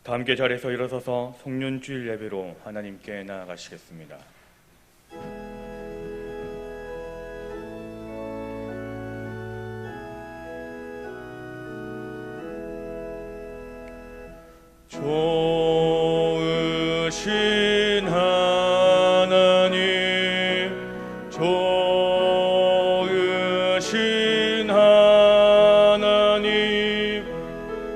다 함께 자리에서 일어서서 송년주일 예배로 하나님께 나아가시겠습니다. 좋으신 하나님, 좋으신 하나님,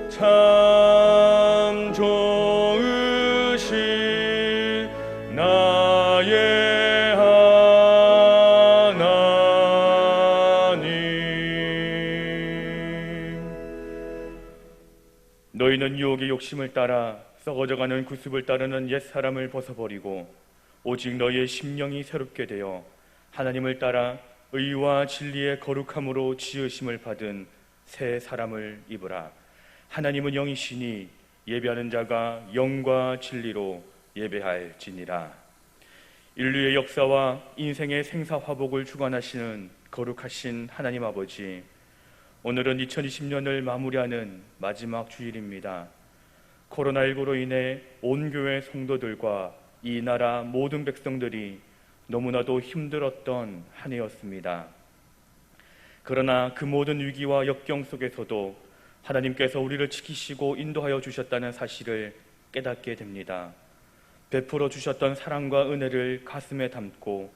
참 좋으신 나의 하나님. 너희는 유혹의 욕심을 따라 썩어져가는 구습을 따르는 옛사람을 벗어버리고 오직 너희의 심령이 새롭게 되어 하나님을 따라 의와 진리의 거룩함으로 지으심을 받은 새 사람을 입으라. 하나님은 영이시니 예배하는 자가 영과 진리로 예배할지니라. 인류의 역사와 인생의 생사화복을 주관하시는 거룩하신 하나님 아버지, 오늘은 2020년을 마무리하는 마지막 주일입니다. 코로나19로 인해 온 교회 성도들과 이 나라 모든 백성들이 너무나도 힘들었던 한 해였습니다. 그러나 그 모든 위기와 역경 속에서도 하나님께서 우리를 지키시고 인도하여 주셨다는 사실을 깨닫게 됩니다. 베풀어 주셨던 사랑과 은혜를 가슴에 담고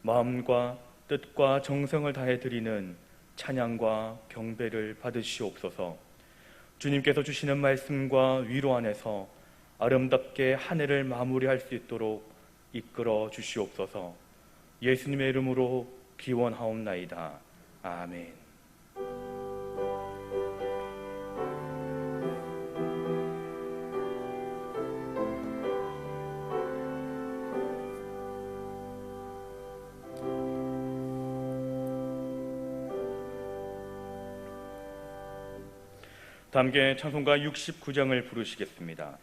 마음과 뜻과 정성을 다해 드리는 찬양과 경배를 받으시옵소서. 주님께서 주시는 말씀과 위로 안에서 아름답게 한 해를 마무리할 수 있도록 이끌어 주시옵소서. 예수님의 이름으로 기원하옵나이다. 아멘. 함께 찬송가 69장을 부르시겠습니다.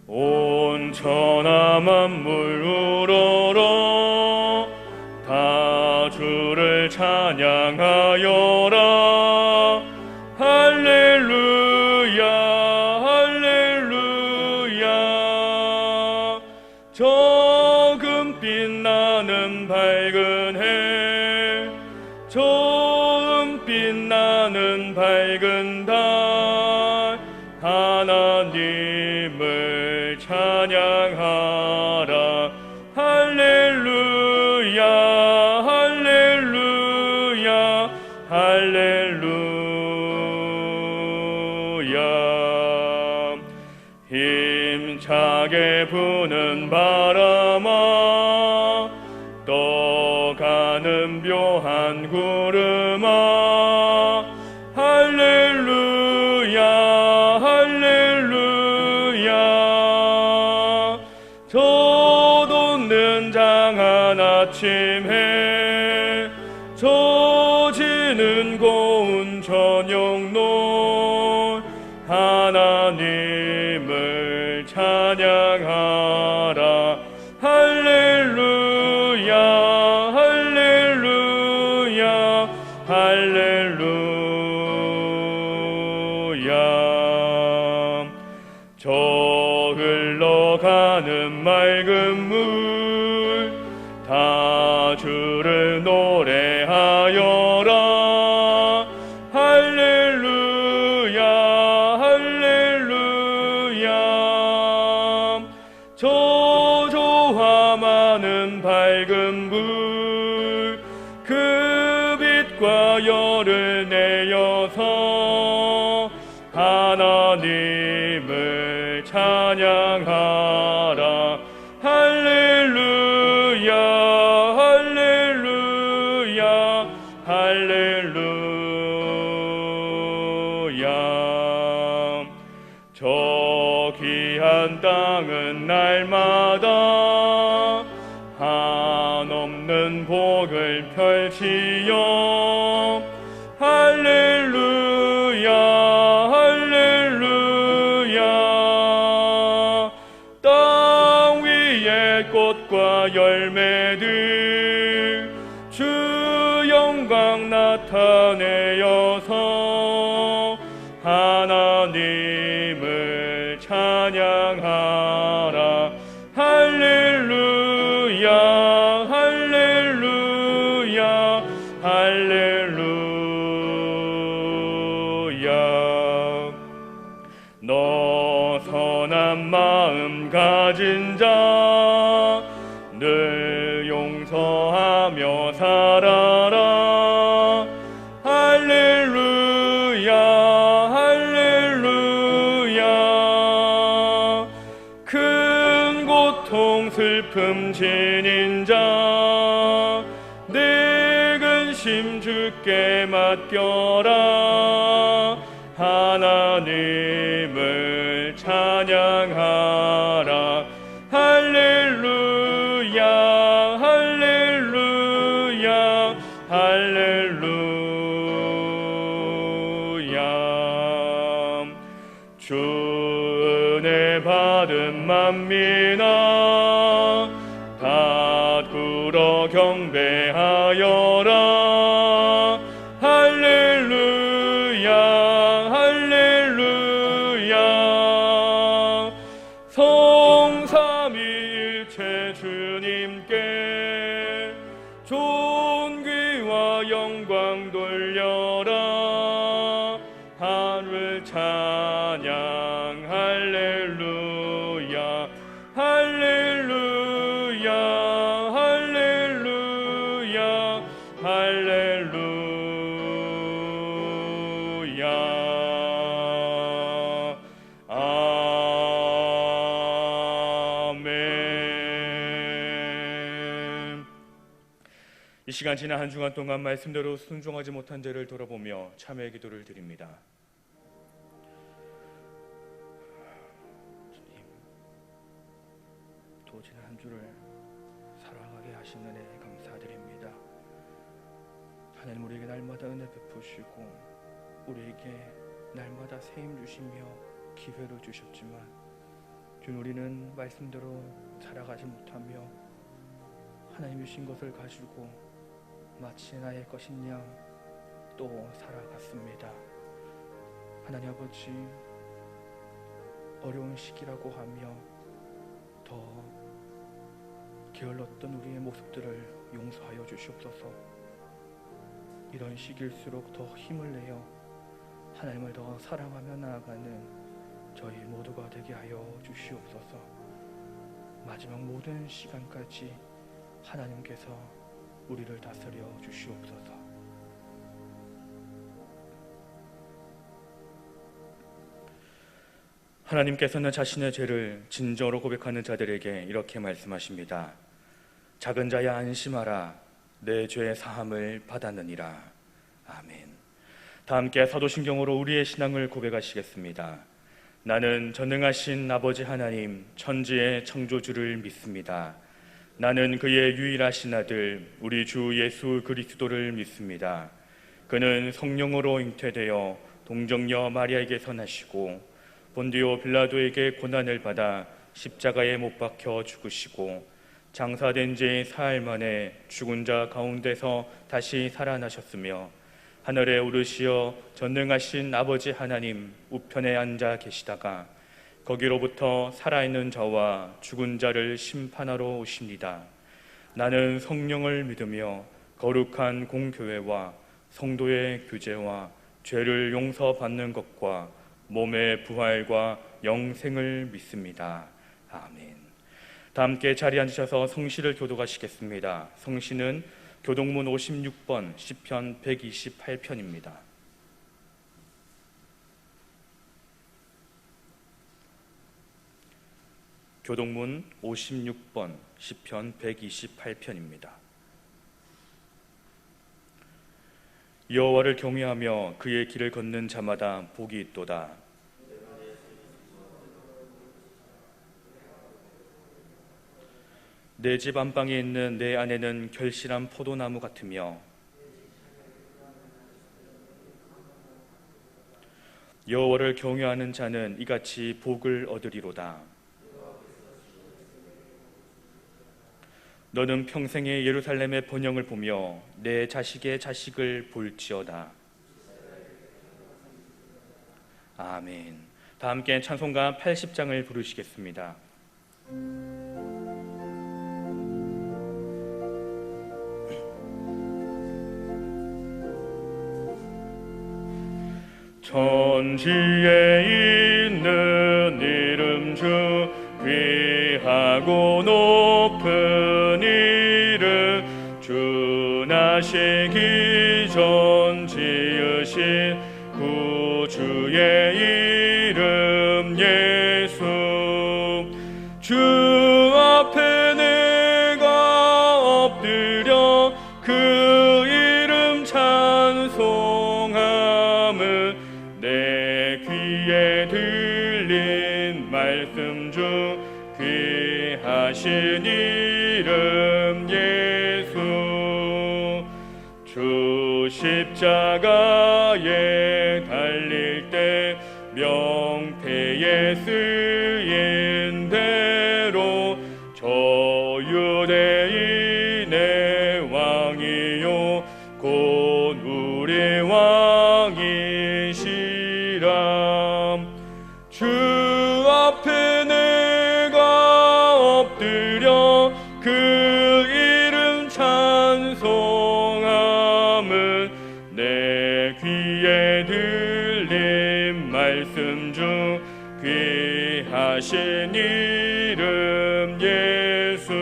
온 천하 만물 우러러 다 주를 찬양하여라. 할렐루야 할렐루야. 조금 빛나는 밝은 해, 조금 빛나는 밝은 달, 하나님을 찬양하라. 할렐루야 할렐루야 할렐루야. 힘차게 부는 바람아, 떠가는 묘한 구름아, 할렐루야 할렐루야. 젖없는 장한 아침에, 젖지는 고운 저녁노, 하나님을 찬양하라. 할렐루야 할렐루야 할렐루야. 저 흘러가는 맑은 물, 다 주를 노래하여라. 할렐루야 할렐루야. 저조와 많은 밝은 불, 그 빛과 열을 내어서 하나님을 찬양하라. 할렐루야 할렐루야 할렐루야. 저 귀한 땅은 날마다 한없는 복을 펼치여. 할렐루야 할렐루야. 꽃과 열매들 주 영광 나타내어서 하나님을 찬양하라. 할렐루야 할렐루야 할렐루야. 너 선한 마음 가진 자 늘 용서하며 살아라. 할렐루야 할렐루야. 큰 고통 슬픔 지닌 자 내 근심 주께 맡겨라. 하나님을 찬양하라. 할렐루야 할렐루야 할렐루야. 주 은혜 받은 만민아 다 꿇어 경배하여라. 할렐루야 할렐루야. 성삼위일체 주님께 존귀와 영광 돌려라. 하늘 찬양 할렐루야 할렐루야 할렐루야 할렐루야. 아멘. 이 시간 지난 한 주간 동안 말씀대로 순종하지 못한 죄를 돌아보며 참회의 기도를 드립니다. 주님, 또 지난 한 주를 살아가게 하신 은혜에 감사드립니다. 하나님, 우리에게 날마다 은혜 베푸시고 우리에게 날마다 세임 주시며 기회를 주셨지만 주님, 우리는 말씀대로 살아가지 못하며 하나님 주신 것을 가지고 마치 나의 것인 양 또 살아갔습니다. 하나님 아버지, 어려운 시기라고 하며 더 게을렀던 우리의 모습들을 용서하여 주시옵소서. 이런 시기일수록 더 힘을 내어 하나님을 더 사랑하며 나아가는 저희 모두가 되게 하여 주시옵소서. 마지막 모든 시간까지 하나님께서 우리를 다스려 주시옵소서. 하나님께서는 자신의 죄를 진정으로 고백하는 자들에게 이렇게 말씀하십니다. 작은 자야 안심하라. 내 죄의 사함을 받았느니라. 아멘. 다 함께 사도신경으로 우리의 신앙을 고백하시겠습니다. 나는 전능하신 아버지 하나님 천지의 창조주를 믿습니다. 나는 그의 유일하신 아들 우리 주 예수 그리스도를 믿습니다. 그는 성령으로 잉태되어 동정녀 마리아에게서 나시고 본디오 빌라도에게 고난을 받아 십자가에 못 박혀 죽으시고 장사된 지 사흘 만에 죽은 자 가운데서 다시 살아나셨으며 하늘에 오르시어 전능하신 아버지 하나님 우편에 앉아 계시다가 거기로부터 살아있는 자와 죽은 자를 심판하러 오십니다. 나는 성령을 믿으며 거룩한 공교회와 성도의 교제와 죄를 용서받는 것과 몸의 부활과 영생을 믿습니다. 아멘. 다 함께 자리에 앉으셔서 성시를 교독하시겠습니다. 성시는 교동문 56번 시편 128편입니다. 교동문 56번 시편 128편입니다. 여호와를 경외하며 그의 길을 걷는 자마다 복이 있도다. 내 집 안방에 있는 내 아내는 결실한 포도나무 같으며 여호와를 경외하는 자는 이같이 복을 얻으리로다. 너는 평생에 예루살렘의 번영을 보며 내 자식의 자식을 볼지어다. 아멘. 다 함께 찬송가 80장을 부르시겠습니다. 천지에 있는 이름 중 귀하고 높은 이름, 주 나시기 전 지으신 구주의 이름 예수. 주 앞에 내가 엎드려 그 이름 찬송함은 내 귀에 들린 말씀 중 귀하신 이름 예수. 주 십자가에 달릴 때 명패에 쓰인 대로 저 유대인의 왕이요 곧 우리 왕이시라. 주 앞에 내가 엎드려 그 이름 찬송함은 내 귀에 들린 말씀 중 귀하신 이름 예수.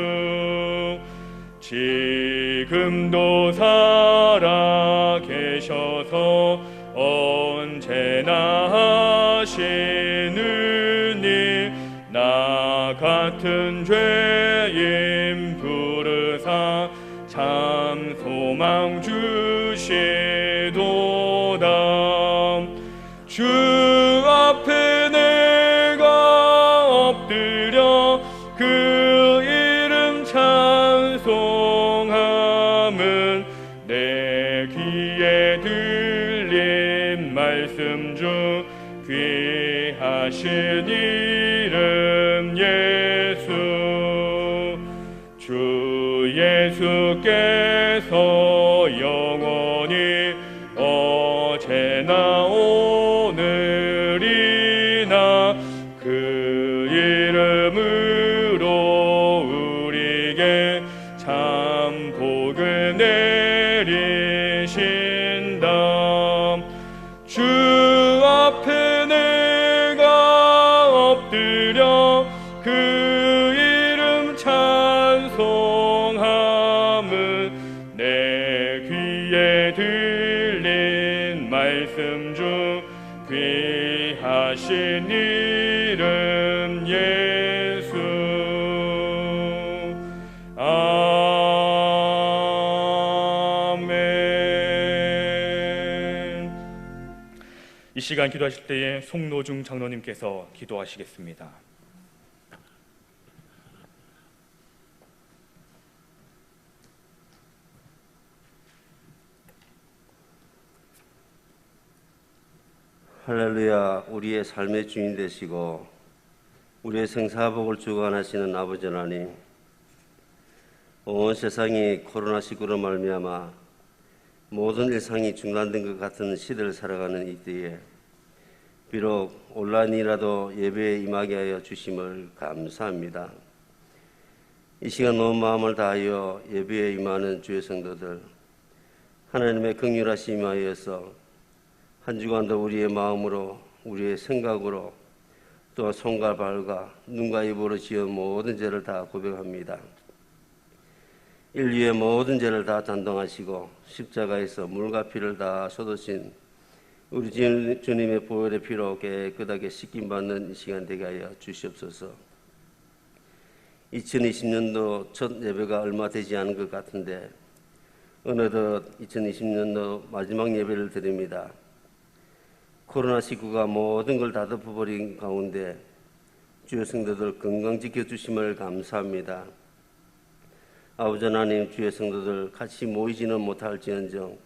지금도 살아 계셔서 언제나 하시는 일, 나 같은 죄인 부르사 참 소망 주시도다. 주 앞에 내가 엎드려 그 이름 찬송함은 내 귀에 들린 말씀 중 귀하신 이름 예수. 주 예수께서 영원히 어제나 오늘이나 그 이름으로 우리에게 참 복을 내리신다. 주 앞에 내가 엎드려 그 이름 찬송함은 내 귀에 들린 말씀 중 귀하신 이름 예수. 아멘. 이 시간 기도하실 때에 송노중 장로님께서 기도하시겠습니다. 할렐루야. 우리의 삶의 주인 되시고 우리의 생사복을 주관하시는 아버지 하나님, 온 세상이 코로나19로 말미암아 모든 일상이 중단된 것 같은 시대를 살아가는 이때에 비록 온라인이라도 예배에 임하게 하여 주심을 감사합니다. 이 시간 온 마음을 다하여 예배에 임하는 주의 성도들, 하나님의 긍휼하심에 임하여서 한 주간도 우리의 마음으로, 우리의 생각으로, 또 손과 발과 눈과 입으로 지은 모든 죄를 다 고백합니다. 인류의 모든 죄를 다 단동하시고 십자가에서 물과 피를 다 쏟으신 우리 주님의 보혈의 피로 깨끗하게 씻김받는 이 시간 되게 하여 주시옵소서. 2020년도 첫 예배가 얼마 되지 않은 것 같은데 어느덧 2020년도 마지막 예배를 드립니다. 코로나19가 모든 걸 다 덮어버린 가운데 주의 성도들 건강 지켜주심을 감사합니다. 아버지 하나님, 주의 성도들 같이 모이지는 못할지언정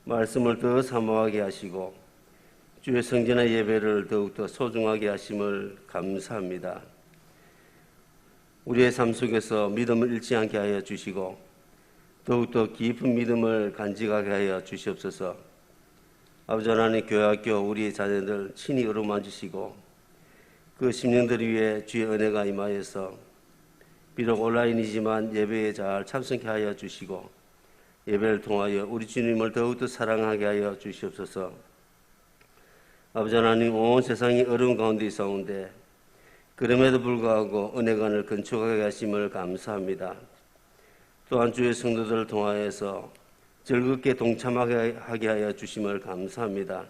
말씀을 더 사모하게 하시고 주의 성전의 예배를 더욱더 소중하게 하심을 감사합니다. 우리의 삶 속에서 믿음을 잃지 않게 하여 주시고 더욱더 깊은 믿음을 간직하게 하여 주시옵소서. 아버지 하나님, 교회학교 우리 자녀들 친히 어루만져 주시고 그 심령들 위해 주의 은혜가 임하여서 비록 온라인이지만 예배에 잘 참석하게 하여 주시고 예배를 통하여 우리 주님을 더욱더 사랑하게 하여 주시옵소서. 아버지 하나님, 온 세상이 어려운 가운데 있사온데 그럼에도 불구하고 은혜관을 건축하게 하심을 감사합니다. 또한 주의 성도들을 통하여서 즐겁게 동참하게 하여 주심을 감사합니다.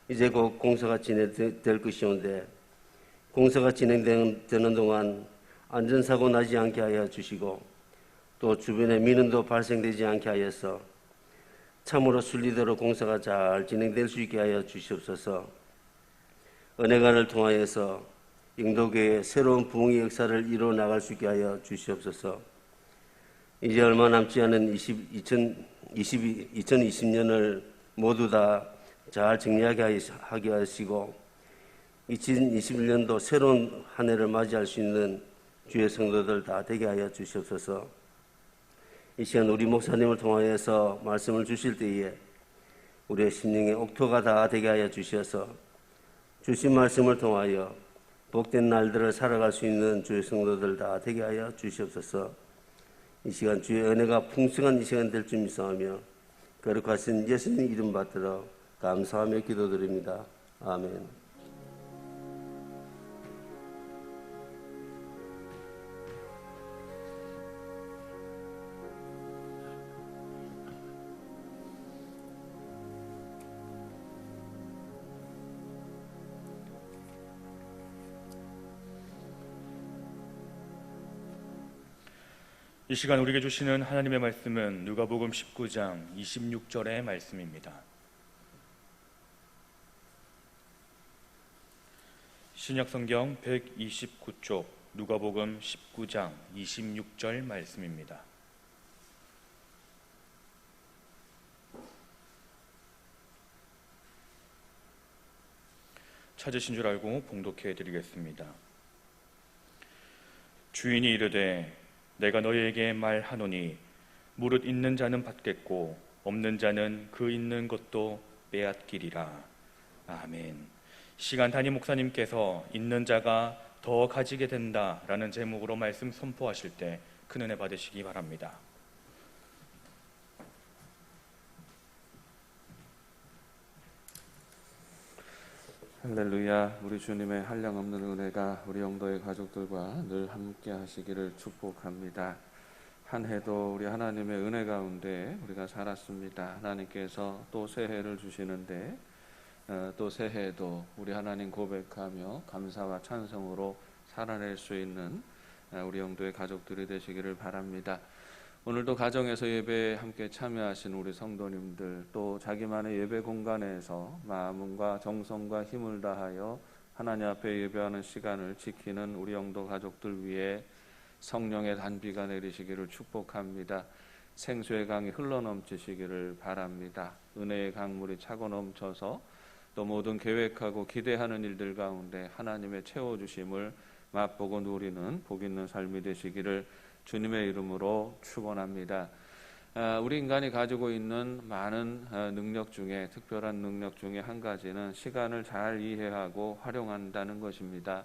이제 곧 공사가 진행될 것이온데 공사가 진행되는 동안 안전사고 나지 않게 하여 주시고 또 주변에 민원도 발생되지 않게 하여서 참으로 순리대로 공사가 잘 진행될 수 있게 하여 주시옵소서. 은혜관을 통하여서 영도교회의 새로운 부흥의 역사를 이루어 나갈 수 있게 하여 주시옵소서. 이제 얼마 남지 않은 2020년을 모두 다 잘 정리하게 하게 하시고 2021년도 새로운 한 해를 맞이할 수 있는 주의 성도들 다 되게 하여 주시옵소서. 이 시간 우리 목사님을 통하여서 말씀을 주실 때에 우리의 심령의 옥토가 다 되게 하여 주셔서 주신 말씀을 통하여 복된 날들을 살아갈 수 있는 주의 성도들 다 되게 하여 주시옵소서. 이 시간 주의 은혜가 풍성한 이 시간 될 줄 믿사오며 거룩하신 예수님 이름 받들어 감사하며 기도드립니다. 아멘. 이 시간 우리에게 주시는 하나님의 말씀은 누가복음 19장 26절의 말씀입니다. 신약성경 129쪽 누가복음 19장 26절 말씀입니다. 찾으신 줄 알고 봉독해 드리겠습니다. 주인이 이르되 내가 너희에게 말하노니 무릇 있는 자는 받겠고 없는 자는 그 있는 것도 빼앗기리라. 아멘. 시간 담임 목사님께서 있는 자가 더 가지게 된다라는 제목으로 말씀 선포하실 때 큰 은혜 받으시기 바랍니다. 할렐루야. 우리 주님의 한량없는 은혜가 우리 영도의 가족들과 늘 함께 하시기를 축복합니다. 한 해도 우리 하나님의 은혜 가운데 우리가 살았습니다. 하나님께서 또 새해를 주시는데 또 새해도 우리 하나님 고백하며 감사와 찬송으로 살아낼 수 있는 우리 영도의 가족들이 되시기를 바랍니다. 오늘도 가정에서 예배에 함께 참여하신 우리 성도님들, 또 자기만의 예배 공간에서 마음과 정성과 힘을 다하여 하나님 앞에 예배하는 시간을 지키는 우리 영도 가족들 위해 성령의 단비가 내리시기를 축복합니다. 생수의 강이 흘러넘치시기를 바랍니다. 은혜의 강물이 차고 넘쳐서 또 모든 계획하고 기대하는 일들 가운데 하나님의 채워주심을 맛보고 누리는 복 있는 삶이 되시기를 주님의 이름으로 축원합니다. 우리 인간이 가지고 있는 많은 능력 중에 특별한 능력 중에 한 가지는 시간을 잘 이해하고 활용한다는 것입니다.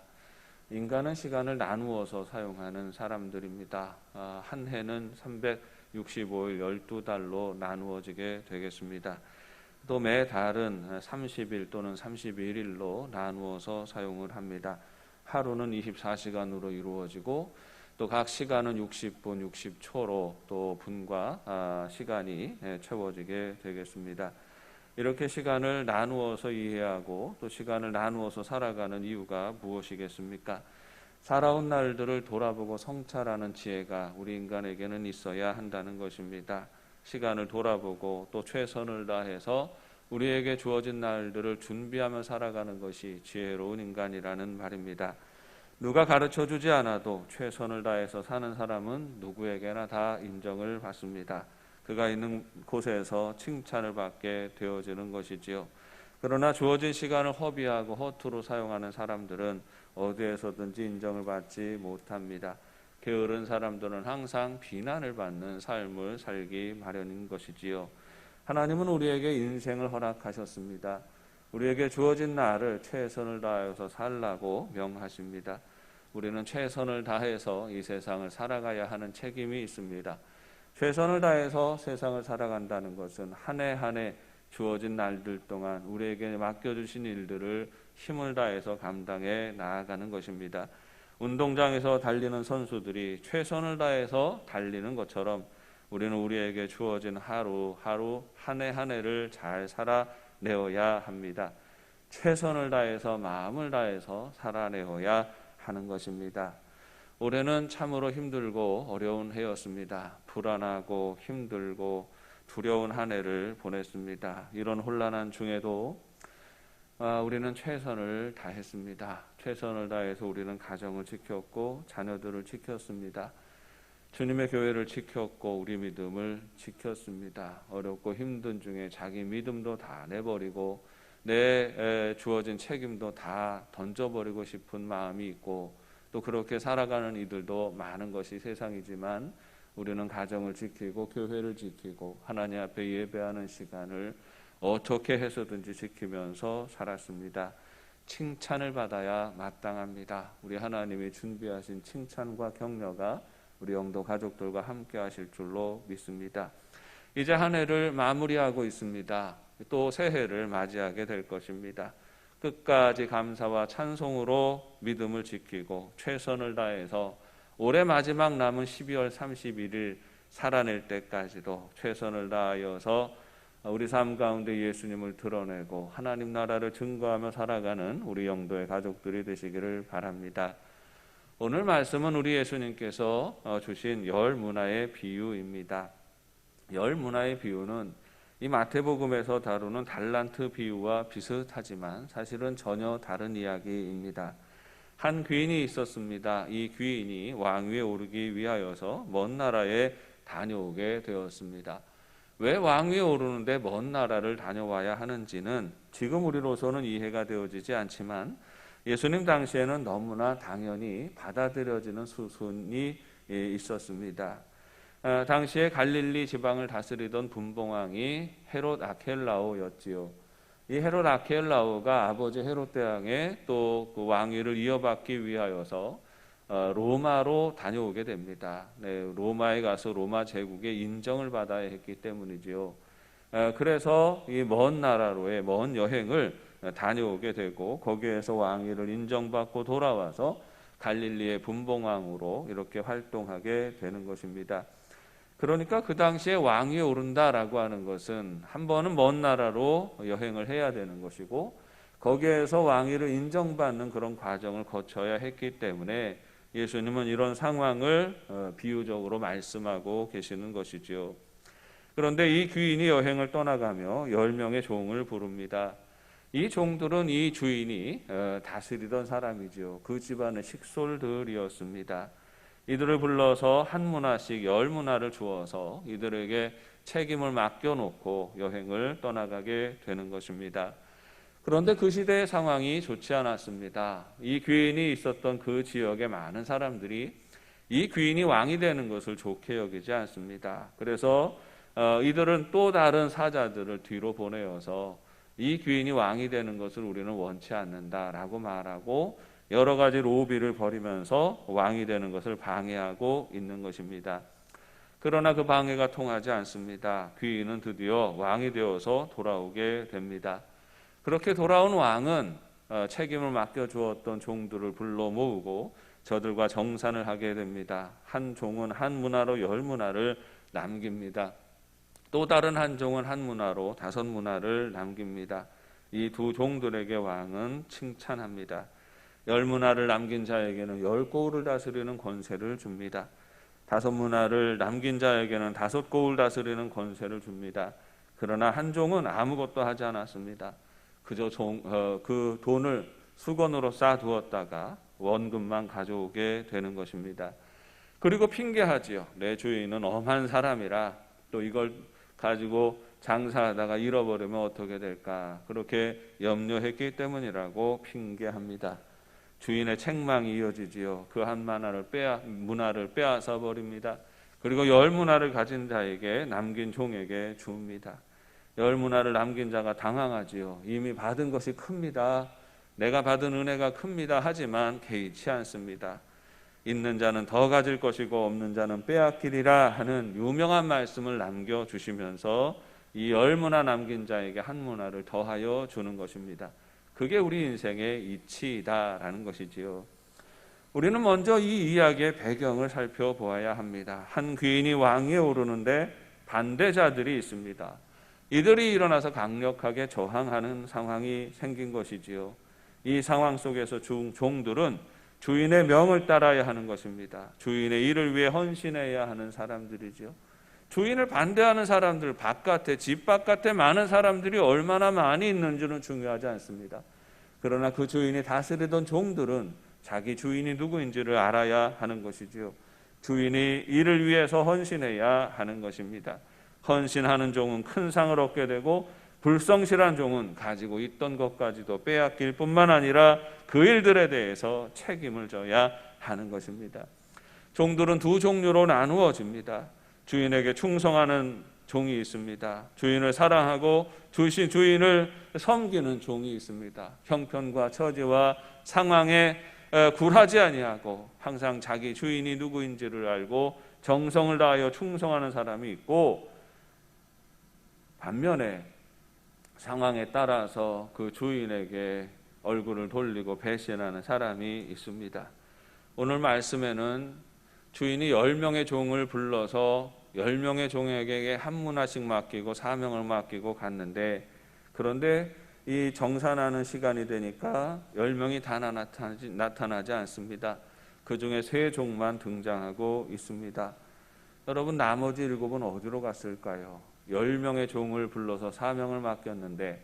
인간은 시간을 나누어서 사용하는 사람들입니다. 한 해는 365일 12달로 나누어지게 되겠습니다. 또 매달은 30일 또는 31일로 나누어서 사용을 합니다. 하루는 24시간으로 이루어지고 또 각 시간은 60분, 60초로 또 분과 시간이 채워지게 되겠습니다. 이렇게 시간을 나누어서 이해하고 또 시간을 나누어서 살아가는 이유가 무엇이겠습니까? 살아온 날들을 돌아보고 성찰하는 지혜가 우리 인간에게는 있어야 한다는 것입니다. 시간을 돌아보고 또 최선을 다해서 우리에게 주어진 날들을 준비하며 살아가는 것이 지혜로운 인간이라는 말입니다. 누가 가르쳐주지 않아도 최선을 다해서 사는 사람은 누구에게나 다 인정을 받습니다. 그가 있는 곳에서 칭찬을 받게 되어지는 것이지요. 그러나 주어진 시간을 허비하고 허투루 사용하는 사람들은 어디에서든지 인정을 받지 못합니다. 게으른 사람들은 항상 비난을 받는 삶을 살기 마련인 것이지요. 하나님은 우리에게 인생을 허락하셨습니다. 우리에게 주어진 날을 최선을 다해서 살라고 명하십니다. 우리는 최선을 다해서 이 세상을 살아가야 하는 책임이 있습니다. 최선을 다해서 세상을 살아간다는 것은 한 해 한 해 주어진 날들 동안 우리에게 맡겨주신 일들을 힘을 다해서 감당해 나아가는 것입니다. 운동장에서 달리는 선수들이 최선을 다해서 달리는 것처럼 우리는 우리에게 주어진 하루 하루 한 해 한 해를 잘 살아내어야 합니다. 최선을 다해서 마음을 다해서 살아내어야 하는 것입니다. 올해는 참으로 힘들고 어려운 해였습니다. 불안하고 힘들고 두려운 한 해를 보냈습니다. 이런 혼란한 중에도 우리는 최선을 다했습니다. 최선을 다해서 우리는 가정을 지켰고 자녀들을 지켰습니다. 주님의 교회를 지켰고 우리 믿음을 지켰습니다. 어렵고 힘든 중에 자기 믿음도 다 내버리고 내 주어진 책임도 다 던져버리고 싶은 마음이 있고 또 그렇게 살아가는 이들도 많은 것이 세상이지만 우리는 가정을 지키고 교회를 지키고 하나님 앞에 예배하는 시간을 어떻게 해서든지 지키면서 살았습니다. 칭찬을 받아야 마땅합니다. 우리 하나님이 준비하신 칭찬과 격려가 우리 영도 가족들과 함께 하실 줄로 믿습니다. 이제 한 해를 마무리하고 있습니다. 또 새해를 맞이하게 될 것입니다. 끝까지 감사와 찬송으로 믿음을 지키고 최선을 다해서 올해 마지막 남은 12월 31일 살아낼 때까지도 최선을 다하여서 우리 삶 가운데 예수님을 드러내고 하나님 나라를 증거하며 살아가는 우리 영도의 가족들이 되시기를 바랍니다. 오늘 말씀은 우리 예수님께서 주신 열 문화의 비유입니다. 열 문화의 비유는 이 마태복음에서 다루는 달란트 비유와 비슷하지만 사실은 전혀 다른 이야기입니다. 한 귀인이 있었습니다. 이 귀인이 왕위에 오르기 위하여서 먼 나라에 다녀오게 되었습니다. 왜 왕위에 오르는데 먼 나라를 다녀와야 하는지는 지금 우리로서는 이해가 되어지지 않지만 예수님 당시에는 너무나 당연히 받아들여지는 수순이 있었습니다. 당시에 갈릴리 지방을 다스리던 분봉왕이 헤롯 아켈라오였지요. 이 헤롯 아켈라오가 아버지 헤롯 대왕의 또 그 왕위를 이어받기 위하여서 로마로 다녀오게 됩니다. 로마에 가서 로마 제국의 인정을 받아야 했기 때문이지요. 그래서 이 먼 나라로의 먼 여행을 다녀오게 되고 거기에서 왕위를 인정받고 돌아와서 갈릴리의 분봉왕으로 이렇게 활동하게 되는 것입니다. 그러니까 그 당시에 왕위에 오른다라고 하는 것은 한 번은 먼 나라로 여행을 해야 되는 것이고 거기에서 왕위를 인정받는 그런 과정을 거쳐야 했기 때문에 예수님은 이런 상황을 비유적으로 말씀하고 계시는 것이지요. 그런데 이 귀인이 여행을 떠나가며 10명의 종을 부릅니다. 이 종들은 이 주인이 다스리던 사람이지요. 그 집안의 식솔들이었습니다. 이들을 불러서 한 문화씩 10문화를 주어서 이들에게 책임을 맡겨놓고 여행을 떠나가게 되는 것입니다. 그런데 그 시대의 상황이 좋지 않았습니다. 이 귀인이 있었던 그 지역의 많은 사람들이 이 귀인이 왕이 되는 것을 좋게 여기지 않습니다. 그래서 이들은 또 다른 사자들을 뒤로 보내어서 이 귀인이 왕이 되는 것을 우리는 원치 않는다라고 말하고 여러 가지 로비를 벌이면서 왕이 되는 것을 방해하고 있는 것입니다. 그러나 그 방해가 통하지 않습니다. 귀인은 드디어 왕이 되어서 돌아오게 됩니다. 그렇게 돌아온 왕은 책임을 맡겨주었던 종들을 불러 모으고 저들과 정산을 하게 됩니다. 한 종은 한 문화로 10문화를 남깁니다. 또 다른 한 종은 한 문화로 5문화를 남깁니다. 이 두 종들에게 왕은 칭찬합니다. 10문화를 남긴 자에게는 10고을을 다스리는 권세를 줍니다. 5문화를 남긴 자에게는 5고을 다스리는 권세를 줍니다. 그러나 한 종은 아무것도 하지 않았습니다. 그저 그 돈을 수건으로 싸두었다가 원금만 가져오게 되는 것입니다. 그리고 핑계하지요. 내 주인은 엄한 사람이라 또 이걸 가지고 장사하다가 잃어버리면 어떻게 될까? 그렇게 염려했기 때문이라고 핑계합니다. 주인의 책망이 이어지지요. 그 한 문화를 빼앗아 버립니다. 그리고 10문화를 가진 자에게 남긴 종에게 줍니다. 10문화를 남긴 자가 당황하지요. 이미 받은 것이 큽니다. 내가 받은 은혜가 큽니다. 하지만 개의치 않습니다. 있는 자는 더 가질 것이고 없는 자는 빼앗기리라 하는 유명한 말씀을 남겨주시면서 이 10문화 남긴 자에게 한 문화를 더하여 주는 것입니다. 그게 우리 인생의 이치이다라는 것이지요. 우리는 먼저 이 이야기의 배경을 살펴보아야 합니다. 한 귀인이 왕위에 오르는데 반대자들이 있습니다. 이들이 일어나서 강력하게 저항하는 상황이 생긴 것이지요. 이 상황 속에서 종들은 주인의 명을 따라야 하는 것입니다. 주인의 일을 위해 헌신해야 하는 사람들이죠. 주인을 반대하는 사람들, 집 바깥에 많은 사람들이 얼마나 많이 있는지는 중요하지 않습니다. 그러나 그 주인이 다스리던 종들은 자기 주인이 누구인지를 알아야 하는 것이지요. 주인이 이를 위해서 헌신해야 하는 것입니다. 헌신하는 종은 큰 상을 얻게 되고 불성실한 종은 가지고 있던 것까지도 빼앗길 뿐만 아니라 그 일들에 대해서 책임을 져야 하는 것입니다. 종들은 두 종류로 나누어집니다. 주인에게 충성하는 종이 있습니다. 주인을 사랑하고 주인을 섬기는 종이 있습니다. 형편과 처지와 상황에 굴하지 아니하고 항상 자기 주인이 누구인지를 알고 정성을 다하여 충성하는 사람이 있고, 반면에 상황에 따라서 그 주인에게 얼굴을 돌리고 배신하는 사람이 있습니다. 오늘 말씀에는 주인이 10명의 종을 불러서 10명의 종에게 한 문화씩 맡기고 사명을 맡기고 갔는데, 그런데 이 정산하는 시간이 되니까 10명이 다 나타나지 않습니다. 그 중에 3종만 등장하고 있습니다. 여러분, 나머지 7은 어디로 갔을까요? 10명의 종을 불러서 사명을 맡겼는데,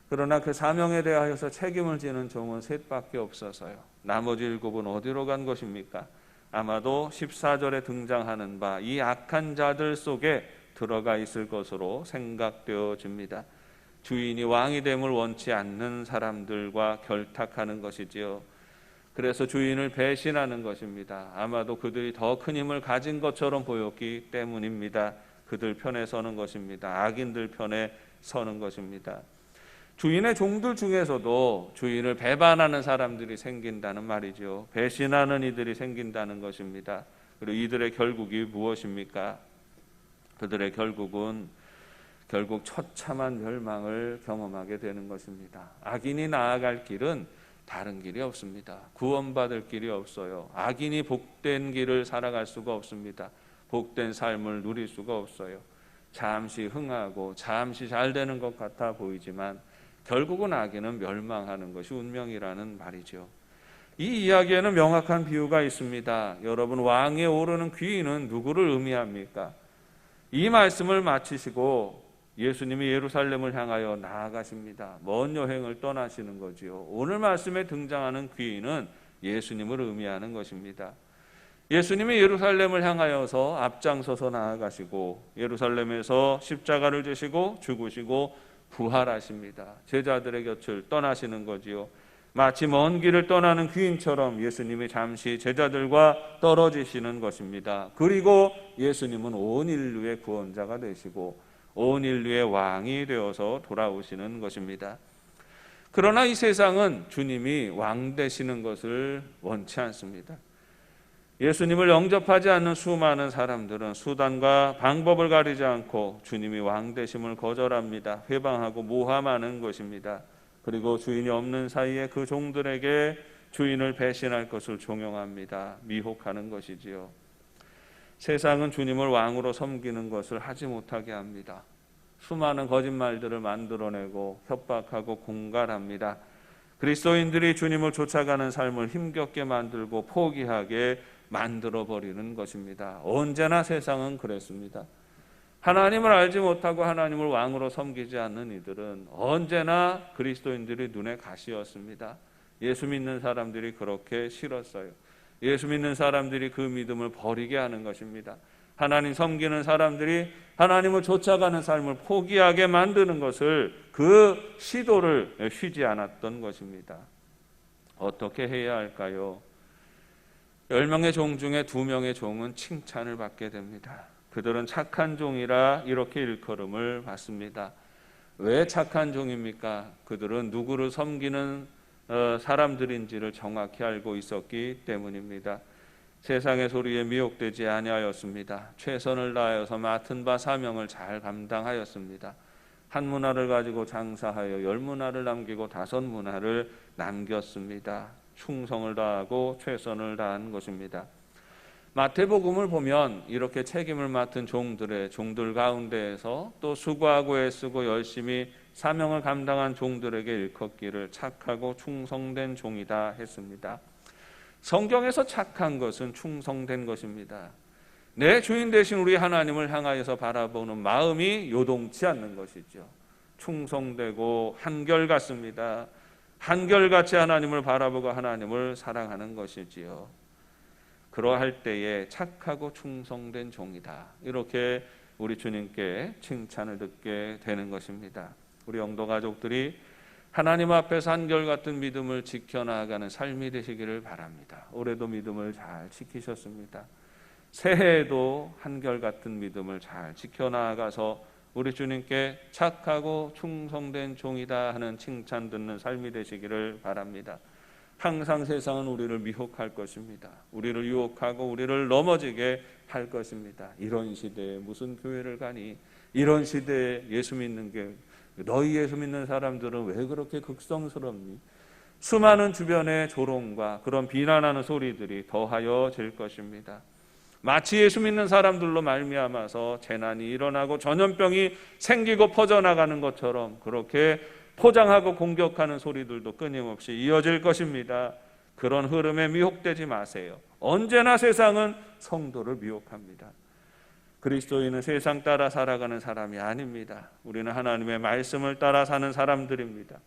그러나 그 사명에 대하여서 책임을 지는 종은 3밖에 없어서요. 나머지 7은 어디로 간 것입니까? 아마도 14절에 등장하는 바 이 악한 자들 속에 들어가 있을 것으로 생각되어집니다. 주인이 왕이 됨을 원치 않는 사람들과 결탁하는 것이지요. 그래서 주인을 배신하는 것입니다. 아마도 그들이 더 큰 힘을 가진 것처럼 보였기 때문입니다. 그들 편에 서는 것입니다. 악인들 편에 서는 것입니다. 주인의 종들 중에서도 주인을 배반하는 사람들이 생긴다는 말이죠. 배신하는 이들이 생긴다는 것입니다. 그리고 이들의 결국이 무엇입니까? 그들의 결국은 결국 처참한 멸망을 경험하게 되는 것입니다. 악인이 나아갈 길은 다른 길이 없습니다. 구원받을 길이 없어요. 악인이 복된 길을 살아갈 수가 없습니다. 복된 삶을 누릴 수가 없어요. 잠시 흥하고 잠시 잘 되는 것 같아 보이지만 결국은 악인은 멸망하는 것이 운명이라는 말이죠. 이 이야기에는 명확한 비유가 있습니다. 여러분, 왕위에 오르는 귀인은 누구를 의미합니까? 이 말씀을 마치시고 예수님이 예루살렘을 향하여 나아가십니다. 먼 여행을 떠나시는 거지요. 오늘 말씀에 등장하는 귀인은 예수님을 의미하는 것입니다. 예수님이 예루살렘을 향하여서 앞장서서 나아가시고 예루살렘에서 십자가를 지시고 죽으시고 부활하십니다. 제자들의 곁을 떠나시는 거지요. 마치 먼 길을 떠나는 귀인처럼 예수님이 잠시 제자들과 떨어지시는 것입니다. 그리고 예수님은 온 인류의 구원자가 되시고 온 인류의 왕이 되어서 돌아오시는 것입니다. 그러나 이 세상은 주님이 왕 되시는 것을 원치 않습니다. 예수님을 영접하지 않는 수많은 사람들은 수단과 방법을 가리지 않고 주님이 왕 되심을 거절합니다. 회방하고 모함하는 것입니다. 그리고 주인이 없는 사이에 그 종들에게 주인을 배신할 것을 종용합니다. 미혹하는 것이지요. 세상은 주님을 왕으로 섬기는 것을 하지 못하게 합니다. 수많은 거짓말들을 만들어내고 협박하고 공갈합니다. 그리스도인들이 주님을 쫓아가는 삶을 힘겹게 만들고 포기하게 만들어버리는 것입니다. 언제나 세상은 그랬습니다. 하나님을 알지 못하고 하나님을 왕으로 섬기지 않는 이들은 언제나 그리스도인들이 눈에 가시였습니다. 예수 믿는 사람들이 그렇게 싫었어요. 예수 믿는 사람들이 그 믿음을 버리게 하는 것입니다. 하나님 섬기는 사람들이 하나님을 쫓아가는 삶을 포기하게 만드는 것을, 그 시도를 쉬지 않았던 것입니다. 어떻게 해야 할까요? 10명의 종 중에 2명의 종은 칭찬을 받게 됩니다. 그들은 착한 종이라 이렇게 일컬음을 받습니다. 왜 착한 종입니까? 그들은 누구를 섬기는 사람들인지를 정확히 알고 있었기 때문입니다. 세상의 소리에 미혹되지 아니하였습니다. 최선을 다하여서 맡은 바 사명을 잘 감당하였습니다. 한 문화를 가지고 장사하여 10문화를 남기고 5문화를 남겼습니다. 충성을 다하고 최선을 다한 것입니다. 마태복음을 보면 이렇게 책임을 맡은 종들 가운데에서 또 수고하고 애쓰고 열심히 사명을 감당한 종들에게 일컫기를 착하고 충성된 종이다 했습니다. 성경에서 착한 것은 충성된 것입니다. 내 주인 되신 우리 하나님을 향하여서 바라보는 마음이 요동치 않는 것이죠. 충성되고 한결같습니다. 한결같이 하나님을 바라보고 하나님을 사랑하는 것이지요. 그러할 때에 착하고 충성된 종이다. 이렇게 우리 주님께 칭찬을 듣게 되는 것입니다. 우리 영도 가족들이 하나님 앞에서 한결같은 믿음을 지켜나가는 삶이 되시기를 바랍니다. 올해도 믿음을 잘 지키셨습니다. 새해에도 한결같은 믿음을 잘 지켜나가서 우리 주님께 착하고 충성된 종이다 하는 칭찬 듣는 삶이 되시기를 바랍니다. 항상 세상은 우리를 미혹할 것입니다. 우리를 유혹하고 우리를 넘어지게 할 것입니다. 이런 시대에 무슨 교회를 가니? 이런 시대에 예수 믿는 게 너희 예수 믿는 사람들은 왜 그렇게 극성스럽니? 수많은 주변의 조롱과 그런 비난하는 소리들이 더하여질 것입니다. 마치 예수 믿는 사람들로 말미암아서 재난이 일어나고 전염병이 생기고 퍼져나가는 것처럼 그렇게 포장하고 공격하는 소리들도 끊임없이 이어질 것입니다. 그런 흐름에 미혹되지 마세요. 언제나 세상은 성도를 미혹합니다. 그리스도인은 세상 따라 살아가는 사람이 아닙니다. 우리는 하나님의 말씀을 따라 사는 사람들입니다.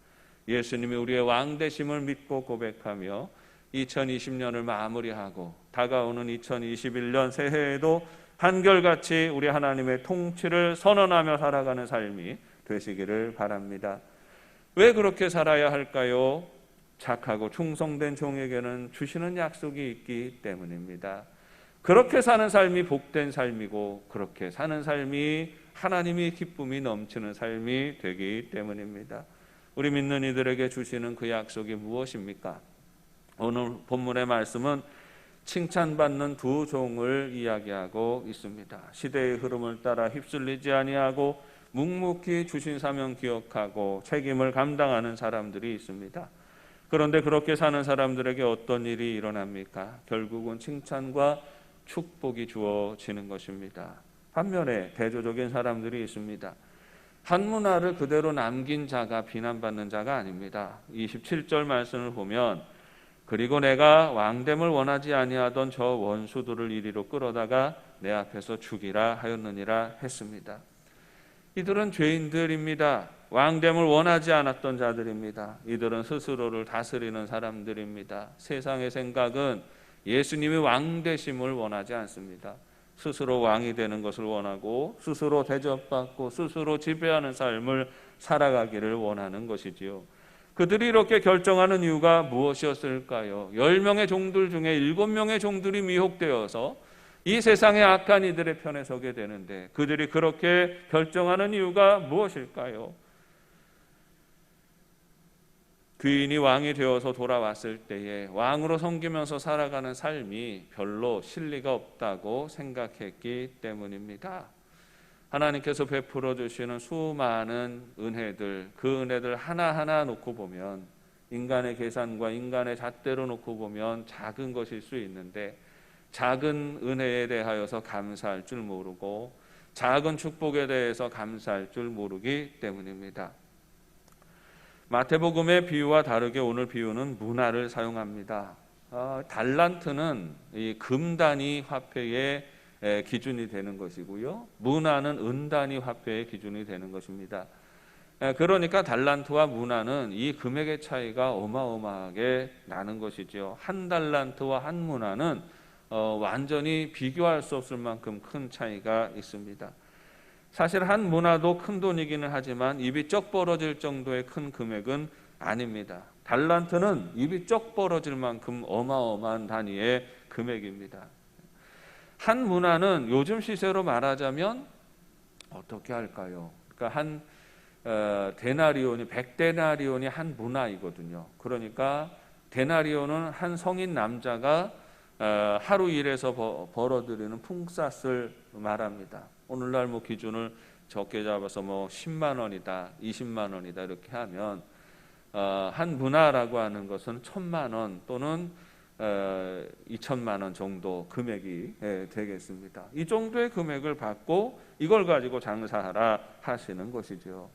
예수님이 우리의 왕 되심을 믿고 고백하며 2020년을 마무리하고 다가오는 2021년 새해에도 한결같이 우리 하나님의 통치를 선언하며 살아가는 삶이 되시기를 바랍니다. 왜 그렇게 살아야 할까요? 착하고 충성된 종에게는 주시는 약속이 있기 때문입니다. 그렇게 사는 삶이 복된 삶이고 그렇게 사는 삶이 하나님이 기쁨이 넘치는 삶이 되기 때문입니다. 우리 믿는 이들에게 주시는 그 약속이 무엇입니까? 오늘 본문의 말씀은 칭찬받는 2 종을 이야기하고 있습니다. 시대의 흐름을 따라 휩쓸리지 아니하고 묵묵히 주신 사명 기억하고 책임을 감당하는 사람들이 있습니다. 그런데 그렇게 사는 사람들에게 어떤 일이 일어납니까? 결국은 칭찬과 축복이 주어지는 것입니다. 반면에 대조적인 사람들이 있습니다. 한 문화를 그대로 남긴 자가 비난받는 자가 아닙니다. 27절 말씀을 보면 그리고 내가 왕됨을 원하지 아니하던 저 원수들을 이리로 끌어다가 내 앞에서 죽이라 하였느니라 했습니다. 이들은 죄인들입니다. 왕됨을 원하지 않았던 자들입니다. 이들은 스스로를 다스리는 사람들입니다. 세상의 생각은 예수님이 왕 되심을 원하지 않습니다. 스스로 왕이 되는 것을 원하고 스스로 대접받고 스스로 지배하는 삶을 살아가기를 원하는 것이지요. 그들이 이렇게 결정하는 이유가 무엇이었을까요? 10명의 종들 중에 7명의 종들이 미혹되어서 이 세상의 악한 이들의 편에 서게 되는데 그들이 그렇게 결정하는 이유가 무엇일까요? 귀인이 왕이 되어서 돌아왔을 때에 왕으로 섬기면서 살아가는 삶이 별로 실리가 없다고 생각했기 때문입니다. 하나님께서 베풀어 주시는 수많은 은혜들, 그 은혜들 하나하나 놓고 보면 인간의 계산과 인간의 잣대로 놓고 보면 작은 것일 수 있는데 작은 은혜에 대하여서 감사할 줄 모르고 작은 축복에 대해서 감사할 줄 모르기 때문입니다. 마태복음의 비유와 다르게 오늘 비유는 문화를 사용합니다. 달란트는 이 금단위 화폐의 기준이 되는 것이고요. 문화는 은단위 화폐의 기준이 되는 것입니다. 그러니까 달란트와 문화는 이 금액의 차이가 어마어마하게 나는 것이죠. 한 달란트와 한 문화는 완전히 비교할 수 없을 만큼 큰 차이가 있습니다. 사실 한 문화도 큰 돈이기는 하지만 입이 쩍 벌어질 정도의 큰 금액은 아닙니다. 달란트는 입이 쩍 벌어질 만큼 어마어마한 단위의 금액입니다. 한 문화는 요즘 시세로 말하자면 어떻게 할까요? 그러니까 한 데나리온이 100데나리온이 한 문화이거든요. 그러니까 데나리온은 한 성인 남자가 하루 일해서 벌어들이는 품삯을 말합니다. 오늘날 뭐 기준을 적게 잡아서 뭐 10만 원이다, 20만 원이다 이렇게 하면 한 문화라고 하는 것은 1,000만 원 또는 2천만 원 정도 금액이 되겠습니다. 이 정도의 금액을 받고 이걸 가지고 장사하라 하시는 것이죠.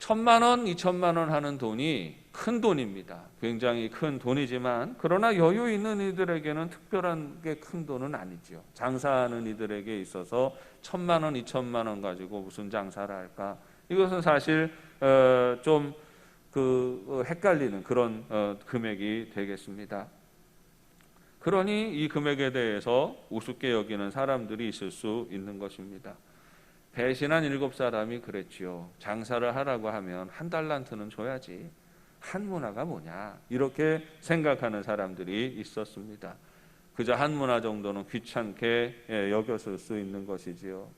1,000만 원, 2천만 원 하는 돈이 큰 돈입니다. 굉장히 큰 돈이지만 그러나 여유 있는 이들에게는 특별한 게 큰 돈은 아니죠. 장사하는 이들에게 있어서 1,000만 원, 2천만 원 가지고 무슨 장사를 할까? 이것은 사실 좀 헷갈리는 그런 금액이 되겠습니다. 그러니 이 금액에 대해서 우습게 여기는 사람들이 있을 수 있는 것입니다. 배신한 7사람이 그랬지요. 장사를 하라고 하면 한 달란트는 줘야지. 한 문화가 뭐냐 이렇게 생각하는 사람들이 있었습니다. 그저 한 문화 정도는 귀찮게 여겼을 수 있는 것이지요.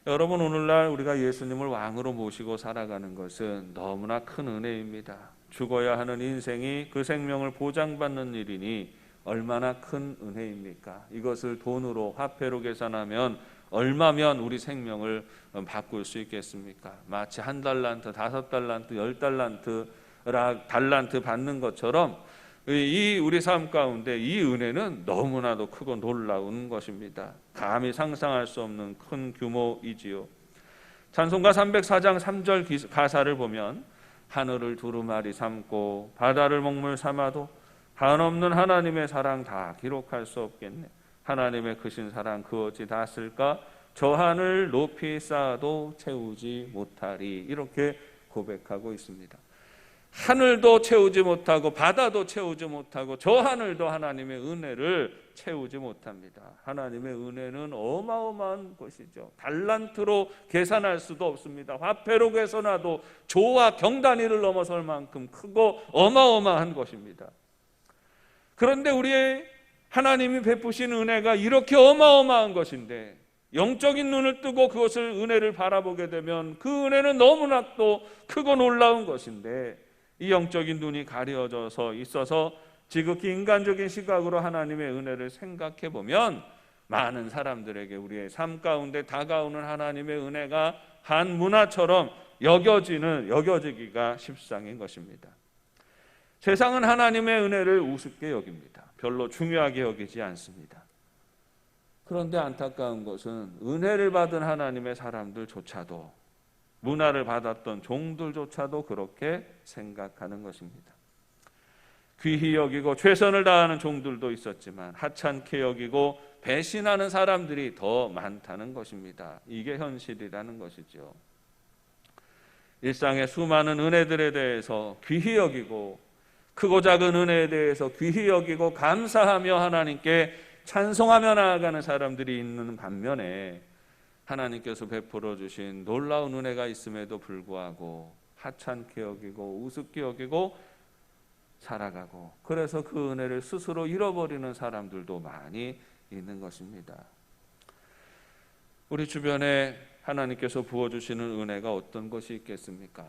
여러분, 오늘날 우리가 예수님을 왕으로 모시고 살아가는 것은 너무나 큰 은혜입니다. 죽어야 하는 인생이 그 생명을 보장받는 일이니 얼마나 큰 은혜입니까? 이것을 돈으로 화폐로 계산하면 얼마면 우리 생명을 바꿀 수 있겠습니까? 마치 한 달란트, 5달란트, 10달란트 받는 것처럼 이 우리 삶 가운데 이 은혜는 너무나도 크고 놀라운 것입니다. 감히 상상할 수 없는 큰 규모이지요. 찬송가 304장 3절 가사를 보면 하늘을 두루마리 삼고 바다를 먹물 삼아도 한없는 하나님의 사랑 다 기록할 수 없겠네. 하나님의 크신 사랑 그 어찌 다 쓸까? 저 하늘 높이 쌓아도 채우지 못하리. 이렇게 고백하고 있습니다. 하늘도 채우지 못하고 바다도 채우지 못하고 저 하늘도 하나님의 은혜를 채우지 못합니다. 하나님의 은혜는 어마어마한 것이죠. 달란트로 계산할 수도 없습니다. 화폐로 계산해도 조와 경단위를 넘어설 만큼 크고 어마어마한 것입니다. 그런데 우리의 하나님이 베푸신 은혜가 이렇게 어마어마한 것인데 영적인 눈을 뜨고 그것을 은혜를 바라보게 되면 그 은혜는 너무나 또 크고 놀라운 것인데 이 영적인 눈이 가려져서 있어서 지극히 인간적인 시각으로 하나님의 은혜를 생각해 보면 많은 사람들에게 우리의 삶 가운데 다가오는 하나님의 은혜가 한 문화처럼 여겨지기가 십상인 것입니다. 세상은 하나님의 은혜를 우습게 여깁니다. 별로 중요하게 여기지 않습니다. 그런데 안타까운 것은 은혜를 받은 하나님의 사람들조차도 문화를 받았던 종들조차도 그렇게 생각하는 것입니다. 귀히 여기고 최선을 다하는 종들도 있었지만 하찮게 여기고 배신하는 사람들이 더 많다는 것입니다. 이게 현실이라는 것이죠. 일상의 수많은 은혜들에 대해서 귀히 여기고 크고 작은 은혜에 대해서 귀히 여기고 감사하며 하나님께 찬송하며 나아가는 사람들이 있는 반면에 하나님께서 베풀어 주신 놀라운 은혜가 있음에도 불구하고 하찮게 여기고 우습게 여기고 살아가고 그래서 그 은혜를 스스로 잃어버리는 사람들도 많이 있는 것입니다. 우리 주변에 하나님께서 부어주시는 은혜가 어떤 것이 있겠습니까?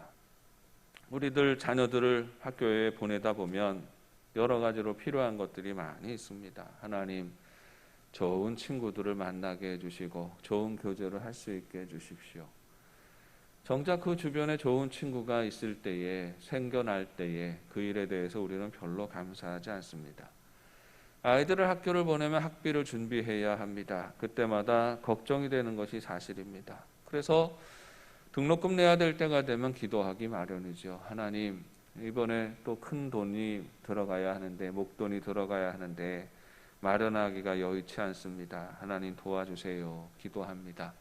우리들 자녀들을 학교에 보내다 보면 여러 가지로 필요한 것들이 많이 있습니다. 하나님, 좋은 친구들을 만나게 해주시고 좋은 교제를 할 수 있게 해주십시오. 정작 그 주변에 좋은 친구가 있을 때에 생겨날 때에 그 일에 대해서 우리는 별로 감사하지 않습니다. 아이들을 학교를 보내면 학비를 준비해야 합니다. 그때마다 걱정이 되는 것이 사실입니다. 그래서 등록금 내야 될 때가 되면 기도하기 마련이죠. 하나님, 이번에 또 큰 돈이 들어가야 하는데 목돈이 들어가야 하는데 마련하기가 여의치 않습니다. 하나님 도와주세요. 기도합니다.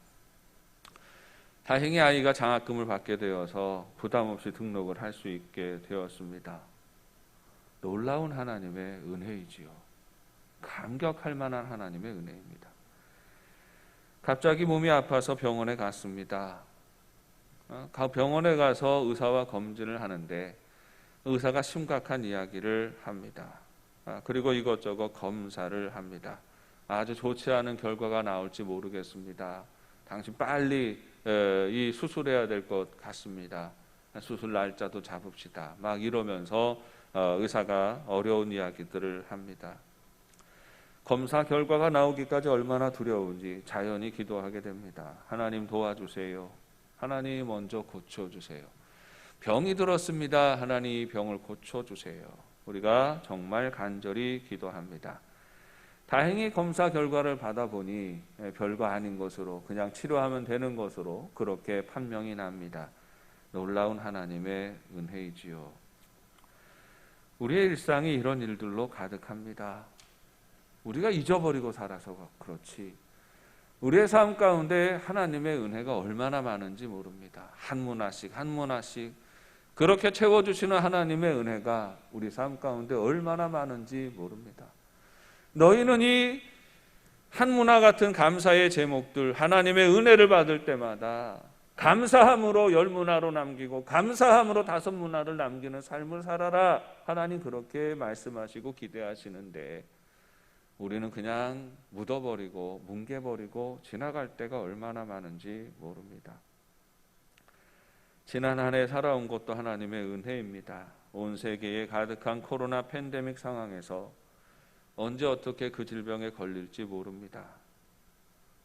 다행히 아이가 장학금을 받게 되어서 부담 없이 등록을 할 수 있게 되었습니다. 놀라운 하나님의 은혜이지요. 감격할 만한 하나님의 은혜입니다. 갑자기 몸이 아파서 병원에 갔습니다. 병원에 가서 의사와 검진을 하는데 의사가 심각한 이야기를 합니다. 그리고 이것저것 검사를 합니다. 아주 좋지 않은 결과가 나올지 모르겠습니다. 당신 빨리 이 수술해야 될 것 같습니다. 수술 날짜도 잡읍시다. 막 이러면서 의사가 어려운 이야기들을 합니다. 검사 결과가 나오기까지 얼마나 두려운지 자연히 기도하게 됩니다. 하나님 도와주세요. 하나님 먼저 고쳐주세요. 병이 들었습니다. 하나님 이 병을 고쳐주세요. 우리가 정말 간절히 기도합니다. 다행히 검사 결과를 받아보니 별거 아닌 것으로 그냥 치료하면 되는 것으로 그렇게 판명이 납니다. 놀라운 하나님의 은혜이지요. 우리의 일상이 이런 일들로 가득합니다. 우리가 잊어버리고 살아서 그렇지 우리의 삶 가운데 하나님의 은혜가 얼마나 많은지 모릅니다. 한 문화씩 한 문화씩 그렇게 채워주시는 하나님의 은혜가 우리 삶 가운데 얼마나 많은지 모릅니다. 너희는 이 한 문화 같은 감사의 제목들 하나님의 은혜를 받을 때마다 감사함으로 10문화로 남기고 감사함으로 5문화를 남기는 삶을 살아라. 하나님 그렇게 말씀하시고 기대하시는데 우리는 그냥 묻어버리고 뭉개버리고 지나갈 때가 얼마나 많은지 모릅니다. 지난 한 해 살아온 것도 하나님의 은혜입니다. 온 세계에 가득한 코로나 팬데믹 상황에서 언제 어떻게 그 질병에 걸릴지 모릅니다.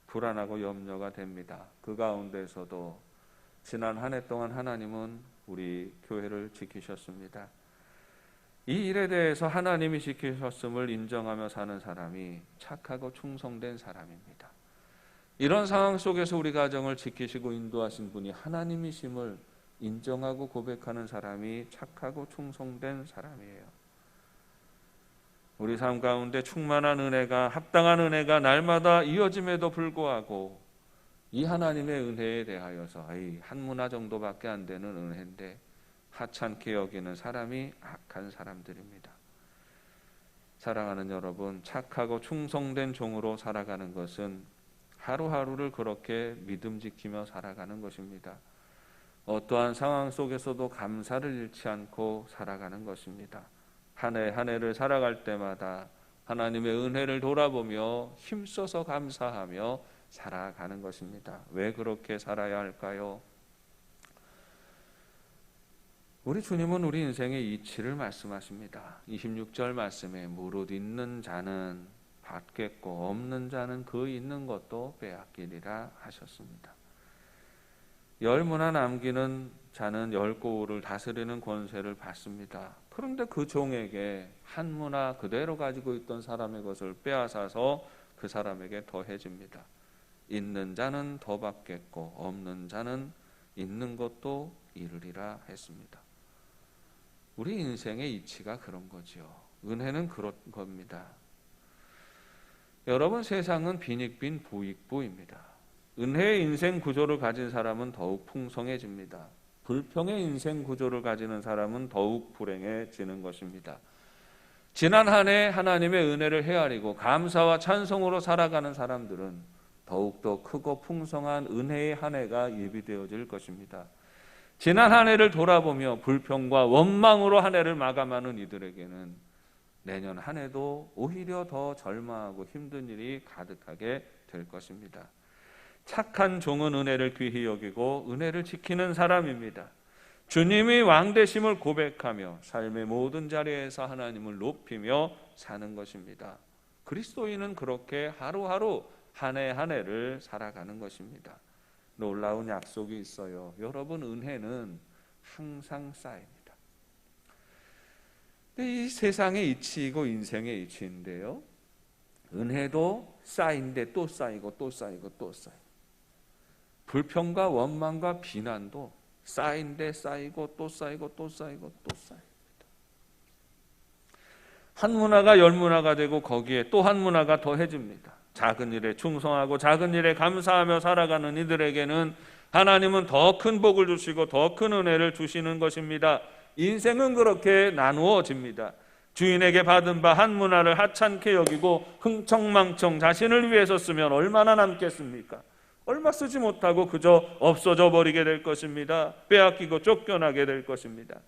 불안하고 염려가 됩니다. 그 가운데서도 지난 한 해 동안 하나님은 우리 교회를 지키셨습니다. 이 일에 대해서 하나님이 지키셨음을 인정하며 사는 사람이 착하고 충성된 사람입니다. 이런 상황 속에서 우리 가정을 지키시고 인도하신 분이 하나님이심을 인정하고 고백하는 사람이 착하고 충성된 사람이에요. 우리 삶 가운데 충만한 은혜가 합당한 은혜가 날마다 이어짐에도 불구하고 이 하나님의 은혜에 대하여서 한 문화 정도밖에 안 되는 은혜인데 하찮게 여기는 사람이 악한 사람들입니다. 사랑하는 여러분, 착하고 충성된 종으로 살아가는 것은 하루하루를 그렇게 믿음 지키며 살아가는 것입니다. 어떠한 상황 속에서도 감사를 잃지 않고 살아가는 것입니다. 한 해 한 해를 살아갈 때마다 하나님의 은혜를 돌아보며 힘써서 감사하며 살아가는 것입니다. 왜 그렇게 살아야 할까요? 우리 주님은 우리 인생의 이치를 말씀하십니다. 26절 말씀에 무릇 있는 자는 받겠고 없는 자는 그 있는 것도 빼앗기리라 하셨습니다. 10문화 남기는 자는 10고을을 다스리는 권세를 받습니다. 그런데 그 종에게 한 문화 그대로 가지고 있던 사람의 것을 빼앗아서 그 사람에게 더해집니다. 있는 자는 더 받겠고 없는 자는 있는 것도 잃으리라 했습니다. 우리 인생의 이치가 그런 거죠. 은혜는 그런 겁니다. 여러분, 세상은 빈익빈 부익부입니다. 은혜의 인생 구조를 가진 사람은 더욱 풍성해집니다. 불평의 인생 구조를 가지는 사람은 더욱 불행해지는 것입니다. 지난 한 해 하나님의 은혜를 헤아리고 감사와 찬송으로 살아가는 사람들은 더욱더 크고 풍성한 은혜의 한 해가 예비되어질 것입니다. 지난 한 해를 돌아보며 불평과 원망으로 한 해를 마감하는 이들에게는 내년 한 해도 오히려 더 절망하고 힘든 일이 가득하게 될 것입니다. 착한 종은 은혜를 귀히 여기고 은혜를 지키는 사람입니다. 주님이 왕 되심을 고백하며 삶의 모든 자리에서 하나님을 높이며 사는 것입니다. 그리스도인은 그렇게 하루하루 한 해 한 해를 살아가는 것입니다. 놀라운 약속이 있어요. 여러분, 은혜는 항상 쌓입니다. 이 세상의 이치이고 인생의 이치인데요, 은혜도 쌓인데 또 쌓이고 또 쌓이고 또 쌓이고, 불평과 원망과 비난도 쌓인데 쌓이고 또 쌓이고 또 쌓이고 또 쌓입니다. 한 문화가 10문화가 되고 거기에 또 한 문화가 더해집니다. 작은 일에 충성하고 작은 일에 감사하며 살아가는 이들에게는 하나님은 더 큰 복을 주시고 더 큰 은혜를 주시는 것입니다. 인생은 그렇게 나누어집니다. 주인에게 받은 바 한 문화를 하찮게 여기고 흥청망청 자신을 위해서 쓰면 얼마나 남겠습니까? 얼마 쓰지 못하고 그저 없어져 버리게 될 것입니다. 빼앗기고 쫓겨나게 될 것입니다.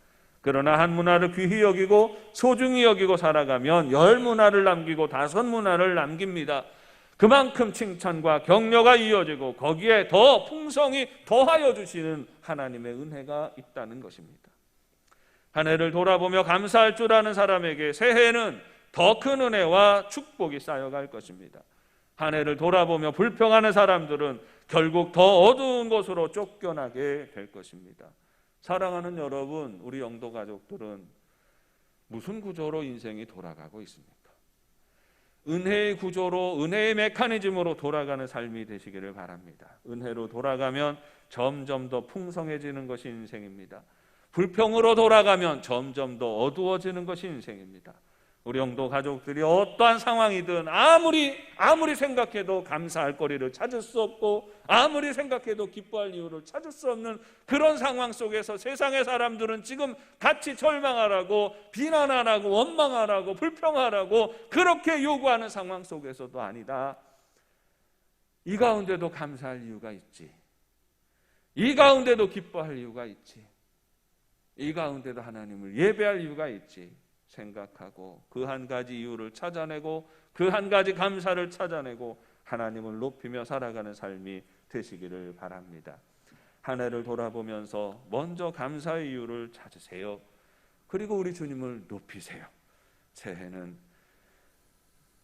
그러나 한 문화를 귀히 여기고 소중히 여기고 살아가면 10문화를 남기고 5문화를 남깁니다. 그만큼 칭찬과 격려가 이어지고 거기에 더 풍성히 더하여 주시는 하나님의 은혜가 있다는 것입니다. 한 해를 돌아보며 감사할 줄 아는 사람에게 새해에는 더 큰 은혜와 축복이 쌓여갈 것입니다. 한 해를 돌아보며 불평하는 사람들은 결국 더 어두운 곳으로 쫓겨나게 될 것입니다. 사랑하는 여러분, 우리 영도 가족들은 무슨 구조로 인생이 돌아가고 있습니까? 은혜의 구조로, 은혜의 메커니즘으로 돌아가는 삶이 되시기를 바랍니다. 은혜로 돌아가면 점점 더 풍성해지는 것이 인생입니다. 불평으로 돌아가면 점점 더 어두워지는 것이 인생입니다. 우리 영도 가족들이 어떠한 상황이든 아무리 생각해도 감사할 거리를 찾을 수 없고 아무리 생각해도 기뻐할 이유를 찾을 수 없는 그런 상황 속에서 세상의 사람들은 지금 같이 절망하라고, 비난하라고, 원망하라고, 불평하라고 그렇게 요구하는 상황 속에서도 아니다. 이 가운데도 감사할 이유가 있지. 이 가운데도 기뻐할 이유가 있지. 이 가운데도 하나님을 예배할 이유가 있지 생각하고 그 한 가지 이유를 찾아내고 그 한 가지 감사를 찾아내고 하나님을 높이며 살아가는 삶이 되시기를 바랍니다. 한 해를 돌아보면서 먼저 감사의 이유를 찾으세요. 그리고 우리 주님을 높이세요. 새해는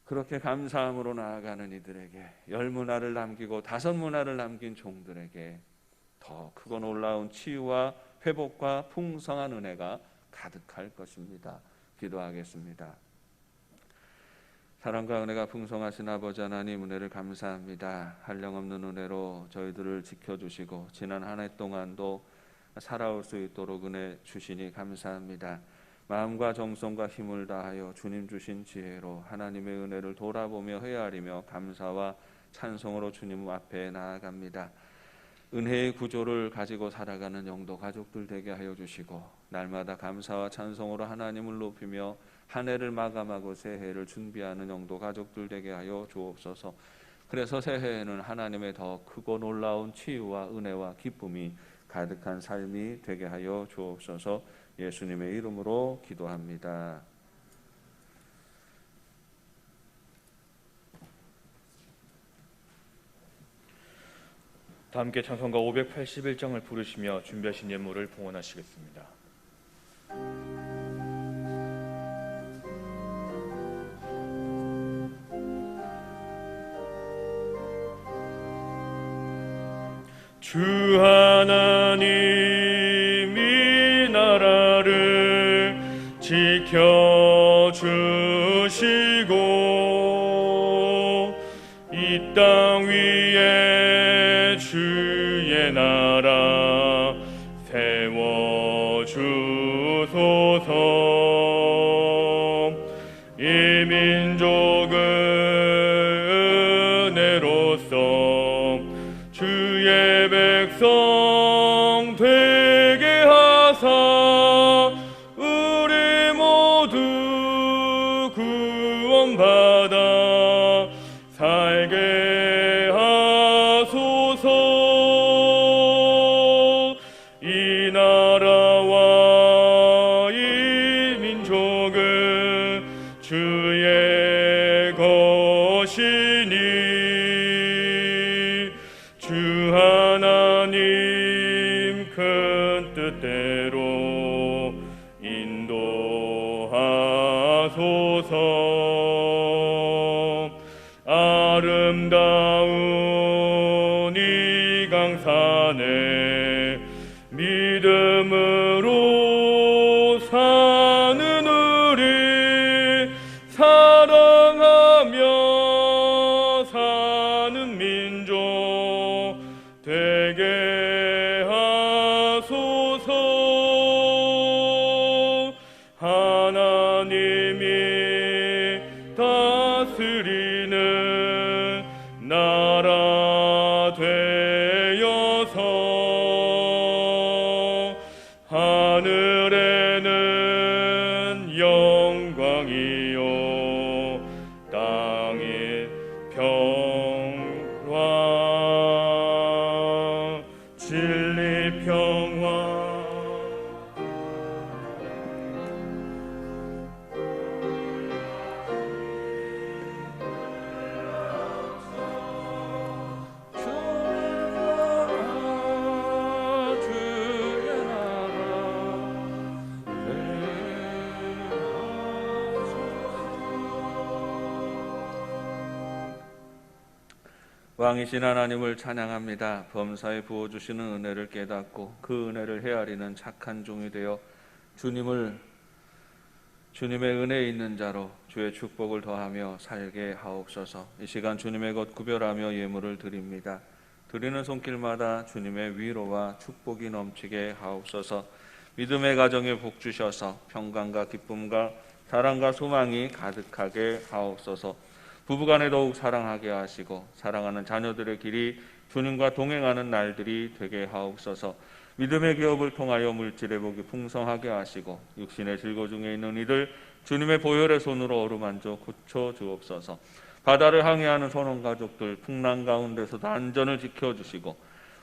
그렇게 감사함으로 나아가는 이들에게 10문화를 남기고 5문화를 남긴 종들에게 더 크고 놀라운 치유와 회복과 풍성한 은혜가 가득할 것입니다. 기도하겠습니다. 사랑과 은혜가 풍성하신 아버지 하나님, 은혜를 감사합니다. 한량없는 은혜로 저희들을 지켜주시고 지난 한 해 동안도 살아올 수 있도록 은혜 주시니 감사합니다. 마음과 정성과 힘을 다하여 주님 주신 지혜로 하나님의 은혜를 돌아보며 헤아리며 감사와 찬송으로 주님 앞에 나아갑니다. 은혜의 구조를 가지고 살아가는 영도 가족들 되게 하여 주시고 날마다 감사와 찬송으로 하나님을 높이며 한 해를 마감하고 새해를 준비하는 영도 가족들 되게 하여 주옵소서. 그래서 새해에는 하나님의 더 크고 놀라운 치유와 은혜와 기쁨이 가득한 삶이 되게 하여 주옵소서. 예수님의 이름으로 기도합니다. 다 함께 찬송가 581장을 부르시며 준비하신 예물을 봉헌하시겠습니다. 주 하나님 이 나라를 지켜주시고 이 땅 위에 주의 나라 세워주소서. 이 민족을 은혜로써 주의 백성 되게 하사 우리 모두 구원받아 살게 하소서. 이 나라와 이 민족은 주의 것이니 주 하나님 큰 뜻대로 인도하소서. 아름다운 이 강산에 믿음으로 사는 우리 사랑하며 사는 민족 되게 하소서. 하나님이 다스리는 나라 되어서 하늘에는 영광이요 땅에 평화 진리 평화 왕이신 하나님을 찬양합니다. 범사에 부어주시는 은혜를 깨닫고 그 은혜를 헤아리는 착한 종이 되어 주님의 은혜 있는 자로 주의 축복을 더하며 살게 하옵소서. 이 시간 주님의 것 구별하며 예물을 드립니다. 드리는 손길마다 주님의 위로와 축복이 넘치게 하옵소서. 믿음의 가정에 복 주셔서 평강과 기쁨과 사랑과 소망이 가득하게 하옵소서. 부부간에 더욱 사랑하게 하시고 사랑하는 자녀들의 길이 주님과 동행하는 날들이 되게 하옵소서. 믿음의 기업을 통하여 물질의 복이 풍성하게 하시고 육신의 질거 중에 있는 이들 주님의 보혈의 손으로 어루만져 고쳐 주옵소서. 바다를 항해하는 선원가족들 풍랑 가운데서도 안전을 지켜주시고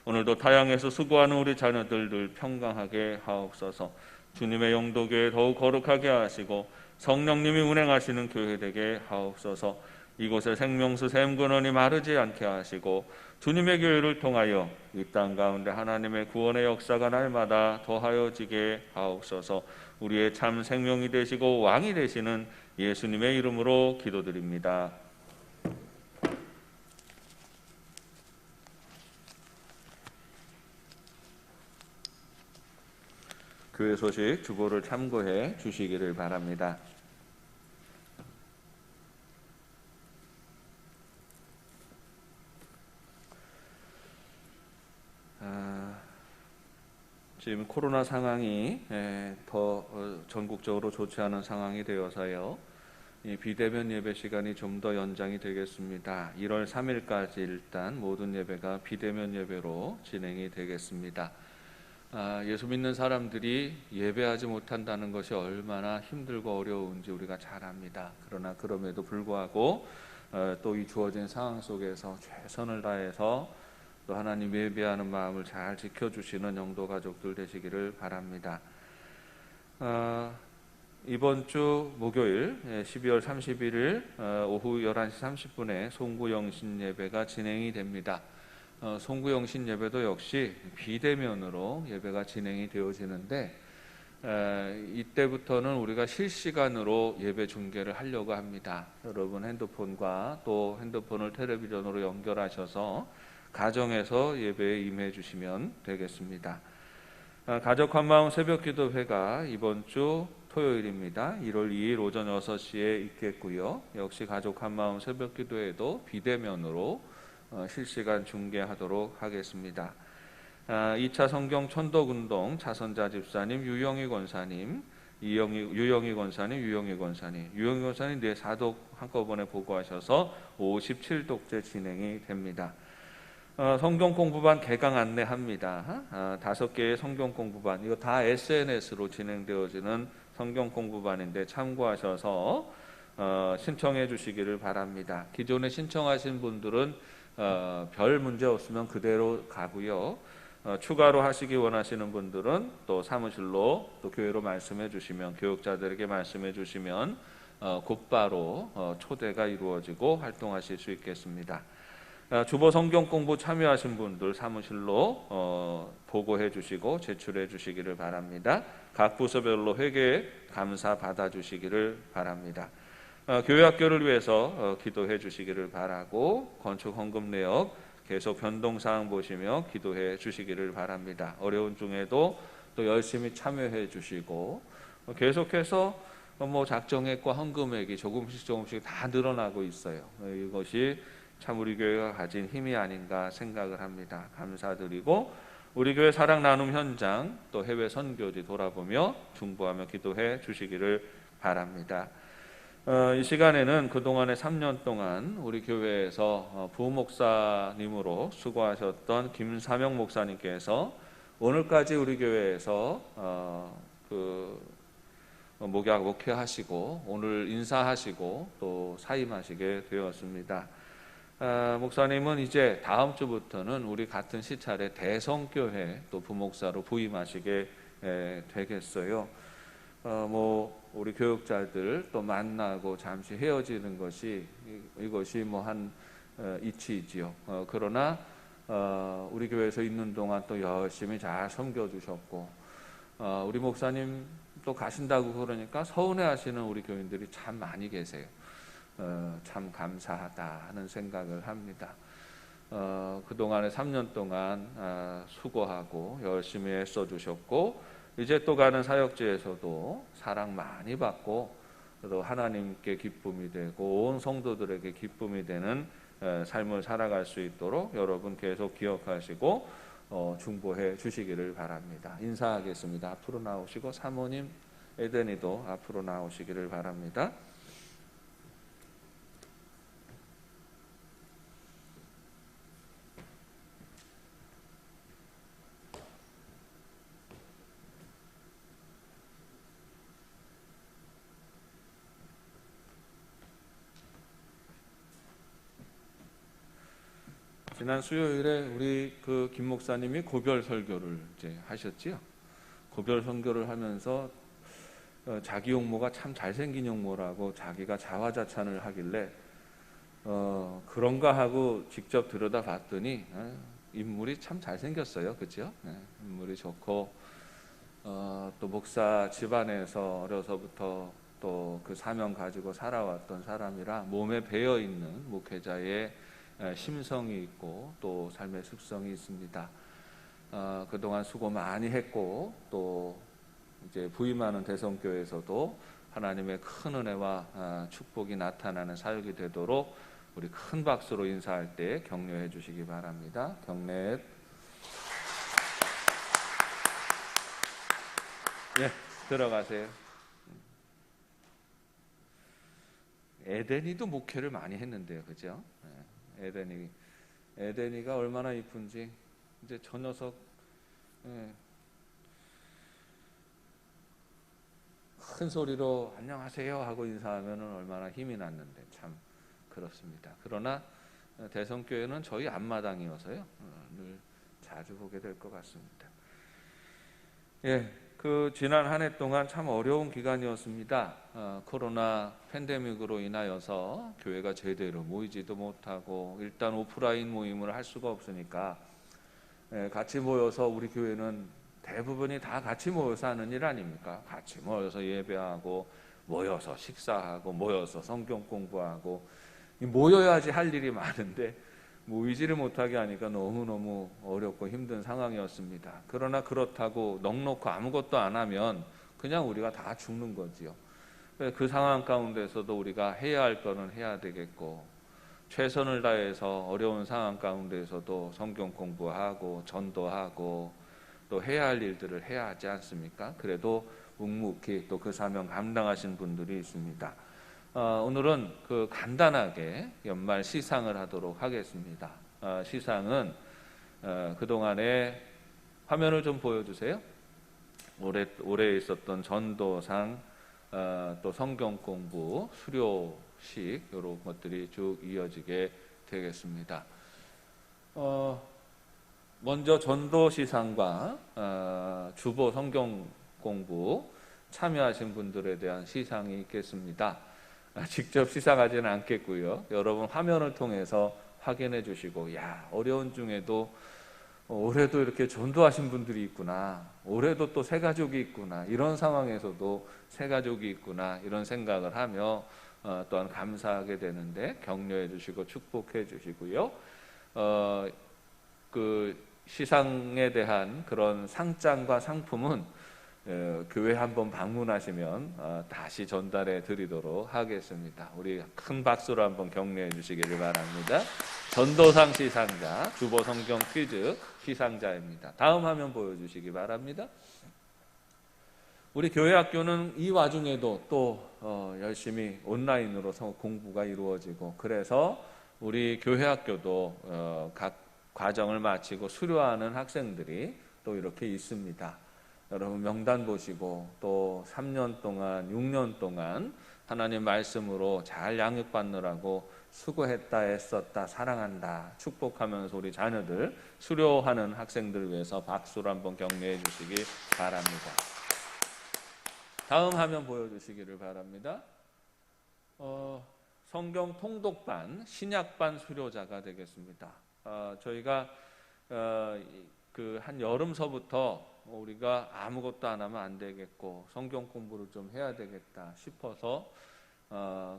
오늘도 타향에서 수고하는 우리 자녀들 늘 평강하게 하옵소서. 주님의 영도교회 더욱 거룩하게 하시고 성령님이 운행하시는 교회 되게 하옵소서. 이곳에 생명수 샘근원이 마르지 않게 하시고 주님의 교회를 통하여 이 땅 가운데 하나님의 구원의 역사가 날마다 더하여지게 하옵소서. 우리의 참 생명이 되시고 왕이 되시는 예수님의 이름으로 기도드립니다. 교회 소식 주보를 참고해 주시기를 바랍니다. 지금 코로나 상황이 더 전국적으로 좋지 않은 상황이 되어서요. 이 비대면 예배 시간이 좀 더 연장이 되겠습니다. 1월 3일까지 일단 모든 예배가 비대면 예배로 진행이 되겠습니다. 예수 믿는 사람들이 예배하지 못한다는 것이 얼마나 힘들고 어려운지 우리가 잘 압니다. 그러나 그럼에도 불구하고 또 이 주어진 상황 속에서 최선을 다해서 또 하나님 예배하는 마음을 잘 지켜주시는 영도 가족들 되시기를 바랍니다. 이번 주 목요일 12월 31일 오후 11시 30분에 송구영신 예배가 진행이 됩니다. 송구영신 예배도 역시 비대면으로 예배가 진행이 되어지는데 이때부터는 우리가 실시간으로 예배 중계를 하려고 합니다. 여러분 핸드폰과 또 핸드폰을 텔레비전으로 연결하셔서 가정에서 예배에 임해 주시면 되겠습니다. 가족 한마음 새벽기도회가 이번 주 토요일입니다. 1월 2일 오전 6시에 있겠고요. 역시 가족 한마음 새벽기도회도 비대면으로 실시간 중계하도록 하겠습니다. 2차 성경 천독운동 차선자 집사님, 유영희 권사님, 유영희 권사님 네 사독 한꺼번에 보고하셔서 57독째 진행이 됩니다. 성경 공부반 개강 안내합니다. 5개의 성경 공부반, 이거 다 SNS로 진행되어지는 성경 공부반인데 참고하셔서 신청해 주시기를 바랍니다. 기존에 신청하신 분들은 별 문제 없으면 그대로 가고요. 추가로 하시기 원하시는 분들은 또 사무실로 또 교회로 말씀해 주시면, 교육자들에게 말씀해 주시면 곧바로 초대가 이루어지고 활동하실 수 있겠습니다. 주보 성경 공부 참여하신 분들 사무실로 보고해 주시고 제출해 주시기를 바랍니다. 각 부서별로 회계 감사 받아 주시기를 바랍니다. 교회 학교를 위해서 기도해 주시기를 바라고 건축 헌금 내역 계속 변동사항 보시며 기도해 주시기를 바랍니다. 어려운 중에도 또 열심히 참여해 주시고 계속해서 작정액과 헌금액이 조금씩 다 늘어나고 있어요. 이것이 참 우리 교회가 가진 힘이 아닌가 생각을 합니다. 감사드리고 우리 교회 사랑 나눔 현장 또 해외 선교지 돌아보며 중보하며 기도해 주시기를 바랍니다. 이 시간에는 그동안의 3년 동안 우리 교회에서 부목사님으로 수고하셨던 김사명 목사님께서 오늘까지 우리 교회에서 목회하시고 오늘 인사하시고 또 사임하시게 되었습니다. 목사님은 이제 다음 주부터는 우리 같은 시찰의 대성교회 또 부목사로 부임하시게 되겠어요. 우리 교육자들 또 만나고 잠시 헤어지는 것이 이것이 한 이치이지요. 그러나 우리 교회에서 있는 동안 또 열심히 잘 섬겨주셨고 우리 목사님 또 가신다고 그러니까 서운해하시는 우리 교인들이 참 많이 계세요. 참 감사하다 하는 생각을 합니다. 그동안에 3년 동안 수고하고 열심히 애써주셨고, 이제 또 가는 사역지에서도 사랑 많이 받고 또 하나님께 기쁨이 되고 온 성도들에게 기쁨이 되는 삶을 살아갈 수 있도록 여러분 계속 기억하시고 중보해 주시기를 바랍니다. 인사하겠습니다. 앞으로 나오시고 사모님 에덴이도 앞으로 나오시기를 바랍니다. 지난 수요일에 우리 그 김 목사님이 고별 설교를 이제 하셨지요. 고별 설교를 하면서 자기 용모가 참 잘생긴 용모라고 자기가 자화자찬을 하길래 그런가 하고 직접 들여다봤더니 인물이 참 잘생겼어요. 그렇죠? 인물이 좋고 또 목사 집안에서 어려서부터 또 그 사명 가지고 살아왔던 사람이라 몸에 배어 있는 목회자의 심성이 있고 또 삶의 습성이 있습니다. 그동안 수고 많이 했고 또 이제 부임하는 대성교회에서도 하나님의 큰 은혜와 축복이 나타나는 사역이 되도록 우리 큰 박수로 인사할 때 격려해 주시기 바랍니다. 격려. 예, 들어가세요. 에덴이도 목회를 많이 했는데요, 그죠? 에덴이가 얼마나 이쁜지 이제 저 녀석 큰 소리로 안녕하세요 하고 인사하면 얼마나 힘이 났는데 참 그렇습니다. 그러나 대성교회는 저희 앞마당이어서요 늘 자주 보게 될 것 같습니다. 예, 그 지난 한 해 동안 참 어려운 기간이었습니다. 코로나 팬데믹으로 인하여서 교회가 제대로 모이지도 못하고 일단 오프라인 모임을 할 수가 없으니까 같이 모여서 우리 교회는 대부분이 다 같이 모여서 하는 일 아닙니까? 같이 모여서 예배하고 모여서 식사하고 모여서 성경 공부하고 모여야지 할 일이 많은데 모이지를 못하게 하니까 너무너무 어렵고 힘든 상황이었습니다. 그러나 그렇다고 넉넉히 아무것도 안 하면 그냥 우리가 다 죽는 거지요. 그 상황 가운데서도 우리가 해야 할 거는 해야 되겠고 최선을 다해서 어려운 상황 가운데서도 성경 공부하고 전도하고 또 해야 할 일들을 해야 하지 않습니까? 그래도 묵묵히 또 그 사명 감당하신 분들이 있습니다. 오늘은 그 간단하게 연말 시상을 하도록 하겠습니다. 시상은 그동안에 화면을 좀 보여주세요. 올해 있었던 전도상, 또 성경 공부, 수료식 이런 것들이 쭉 이어지게 되겠습니다. 먼저 전도시상과 주보 성경 공부 참여하신 분들에 대한 시상이 있겠습니다. 직접 시상하지는 않겠고요. 여러분 화면을 통해서 확인해 주시고 어려운 중에도 올해도 이렇게 전도하신 분들이 있구나, 올해도 또 새 가족이 있구나, 이런 상황에서도 새 가족이 있구나 이런 생각을 하며 또한 감사하게 되는데 격려해 주시고 축복해 주시고요. 그 시상에 대한 그런 상장과 상품은 교회 한번 방문하시면 다시 전달해 드리도록 하겠습니다. 우리 큰 박수로 한번 격려해 주시기를 바랍니다. 전도상 시상자, 주보 성경 퀴즈 시상자입니다. 다음 화면 보여주시기 바랍니다. 우리 교회 학교는 이 와중에도 또 열심히 온라인으로 공부가 이루어지고 그래서 우리 교회 학교도 각 과정을 마치고 수료하는 학생들이 또 이렇게 있습니다. 여러분 명단 보시고 또 3년 동안 6년 동안 하나님 말씀으로 잘 양육받느라고 수고했다, 애썼다, 사랑한다 축복하면서 우리 자녀들 수료하는 학생들 위해서 박수로 한번 격려해 주시기 바랍니다. 다음 화면 보여주시기를 바랍니다. 성경 통독반 신약반 수료자가 되겠습니다. 저희가 그 한 여름서부터 우리가 아무것도 안 하면 안 되겠고 성경 공부를 좀 해야 되겠다 싶어서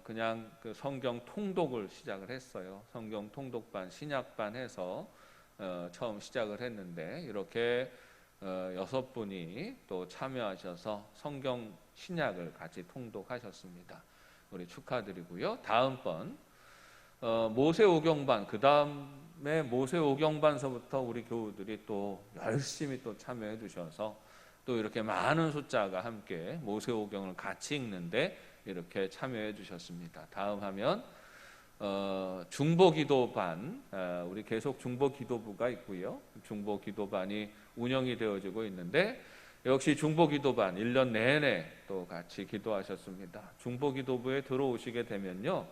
그냥 그 성경 통독을 시작을 했어요. 성경 통독반, 신약반 해서 처음 시작을 했는데 이렇게 6분이 또 참여하셔서 성경 신약을 같이 통독하셨습니다. 우리 축하드리고요. 다음번 모세오경반, 그 다음에 모세오경반서부터 우리 교우들이 또 열심히 또 참여해 주셔서 또 이렇게 많은 숫자가 함께 모세오경을 같이 읽는데 이렇게 참여해 주셨습니다. 다음 하면 중보기도반, 우리 계속 중보기도부가 있고요. 중보기도반이 운영이 되어지고 있는데 역시 중보기도반 1년 내내 또 같이 기도하셨습니다. 중보기도부에 들어오시게 되면요,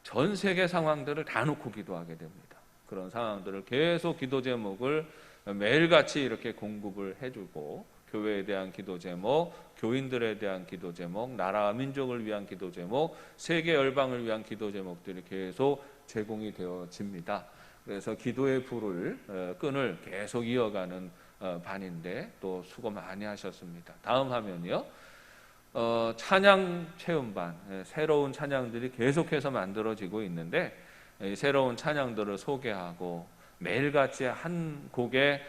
전 세계 상황들을 다 놓고 기도하게 됩니다. 그런 상황들을 계속 기도 제목을 매일같이 이렇게 공급을 해주고, 교회에 대한 기도 제목, 교인들에 대한 기도 제목, 나라와 민족을 위한 기도 제목, 세계 열방을 위한 기도 제목들이 계속 제공이 되어집니다. 그래서 기도의 끈을 계속 이어가는 반인데 또 수고 많이 하셨습니다. 다음 화면이요. 찬양 체험반, 새로운 찬양들이 계속해서 만들어지고 있는데 새로운 찬양들을 소개하고 매일같이 한 곡의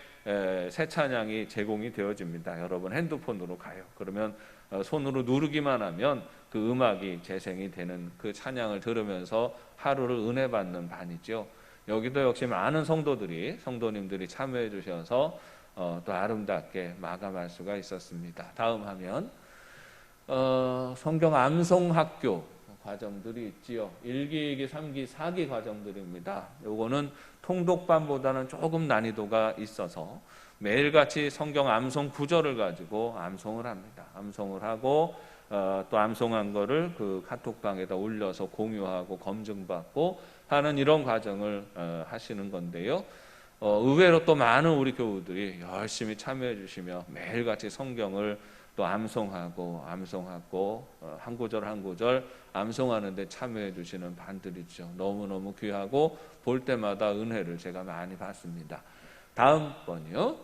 새 찬양이 제공이 되어집니다. 여러분 핸드폰으로 가요. 그러면 손으로 누르기만 하면 그 음악이 재생이 되는 그 찬양을 들으면서 하루를 은혜 받는 반이죠. 여기도 역시 많은 성도님들이 참여해 주셔서 또 아름답게 마감할 수가 있었습니다. 다음 화면. 성경 암송학교 과정들이 있지요. 1기, 2기, 3기, 4기 과정들입니다. 요거는 통독반보다는 조금 난이도가 있어서 매일같이 성경 암송 구절을 가지고 암송을 합니다. 암송을 하고 또 암송한 거를 그 카톡방에다 올려서 공유하고 검증받고 하는 이런 과정을 하시는 건데요. 의외로 또 많은 우리 교우들이 열심히 참여해 주시며 매일같이 성경을 또 암송하고 한 구절 한 구절 암송하는 데 참여해 주시는 반들이죠. 너무너무 귀하고 볼 때마다 은혜를 제가 많이 받습니다. 다음 번이요.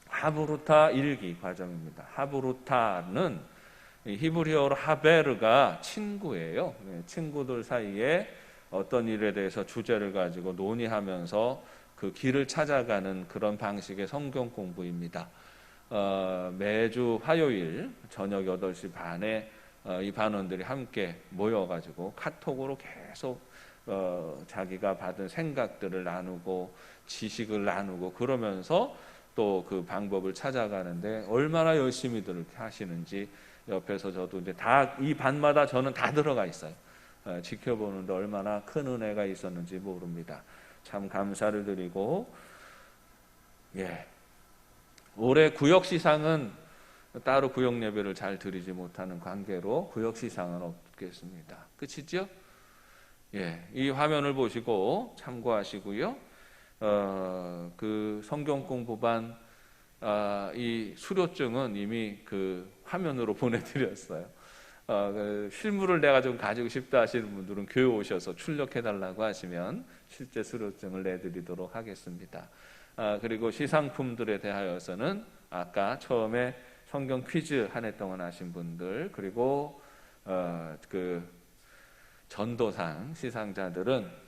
하브루타 1기 과정입니다. 하브루타는 히브리어로 하베르가 친구예요. 친구들 사이에 어떤 일에 대해서 주제를 가지고 논의하면서 그 길을 찾아가는 그런 방식의 성경 공부입니다. 매주 화요일 저녁 8시 반에 이 반원들이 함께 모여가지고 카톡으로 계속 자기가 받은 생각들을 나누고 지식을 나누고 그러면서 또 그 방법을 찾아가는데 얼마나 열심히들 하시는지 옆에서 저도 이제 다 이 반마다 저는 다 들어가 있어요. 지켜보는데 얼마나 큰 은혜가 있었는지 모릅니다. 참 감사를 드리고, 올해 구역시상은 따로 구역 예배를 잘 드리지 못하는 관계로 구역시상은 없겠습니다. 끝이죠? 이 화면을 보시고 참고하시고요. 그 성경 공부반 이 수료증은 이미 그 화면으로 보내드렸어요. 그 실물을 내가 좀 가지고 싶다 하시는 분들은 교회 오셔서 출력해달라고 하시면 실제 수료증을 내드리도록 하겠습니다. 그리고 시상품들에 대하여서는 아까 처음에 성경 퀴즈 한 해 동안 하신 분들, 그리고 그 전도상 시상자들은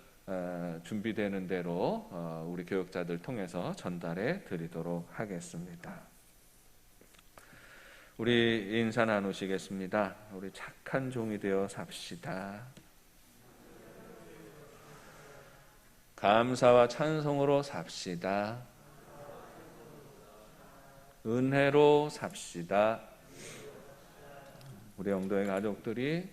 준비되는 대로 우리 교역자들 통해서 전달해 드리도록 하겠습니다. 우리 인사 나누시겠습니다. 우리 착한 종이 되어 삽시다. 감사와 찬송으로 삽시다. 은혜로 삽시다. 우리 영도의 가족들이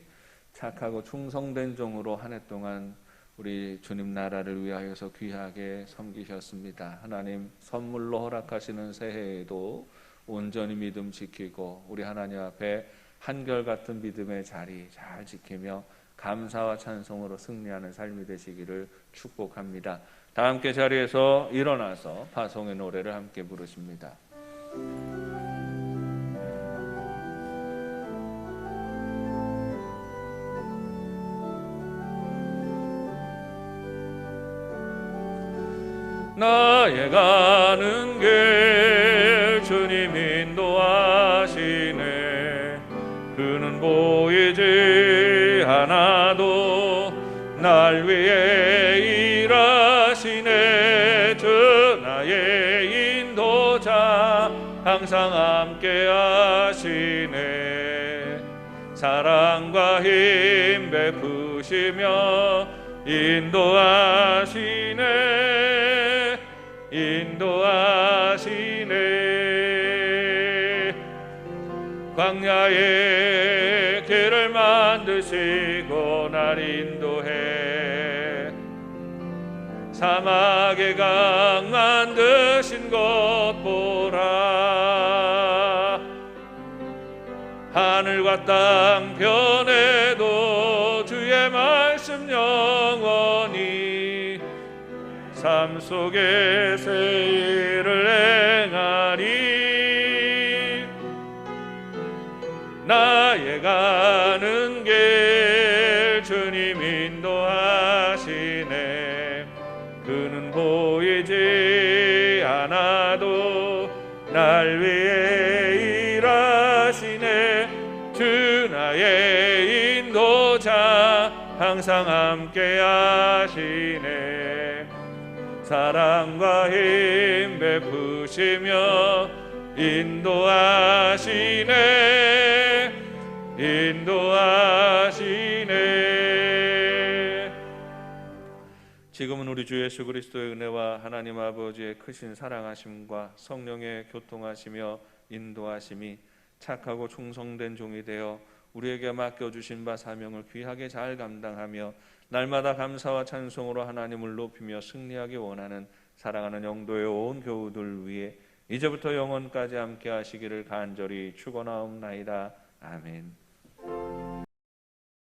착하고 충성된 종으로 한 해 동안 우리 주님 나라를 위하여서 귀하게 섬기셨습니다. 하나님 선물로 허락하시는 새해에도 온전히 믿음 지키고 우리 하나님 앞에 한결같은 믿음의 자리 잘 지키며 감사와 찬송으로 승리하는 삶이 되시기를 축복합니다. 다 함께 자리에서 일어나서 파송의 노래를 함께 부르십니다. 나의 가는 길 주님 인도하시네. 그는 보이지 않아도 날 위해 일하시네. 주 나의 인도자 항상 함께 하시네. 사랑과 힘 베푸시며 인도하시네. 인도하시네. 광야에 길을 만드시고 날 인도해. 사막에 강 만드신 것 보라. 하늘과 땅 변해도 주의 말씀 영원히 삶 속에 새 일을 행하리. 나의 가는 길 주님 인도하시네. 그는 보이지 않아도 날 위해 일하시네. 주 나의 인도자 항상 함께 하시네. 사랑과 힘 베푸시며 인도하시네. 인도하시네. 지금은 우리 주 예수 그리스도의 은혜와 하나님 아버지의 크신 사랑하심과 성령의 교통하시며 인도하심이 착하고 충성된 종이 되어 우리에게 맡겨주신 바 사명을 귀하게 잘 감당하며 날마다 감사와 찬송으로 하나님을 높이며 승리하기 원하는 사랑하는 영도의 온 교우들 위해 이제부터 영원까지 함께 하시기를 간절히 축원하옵나이다. 아멘.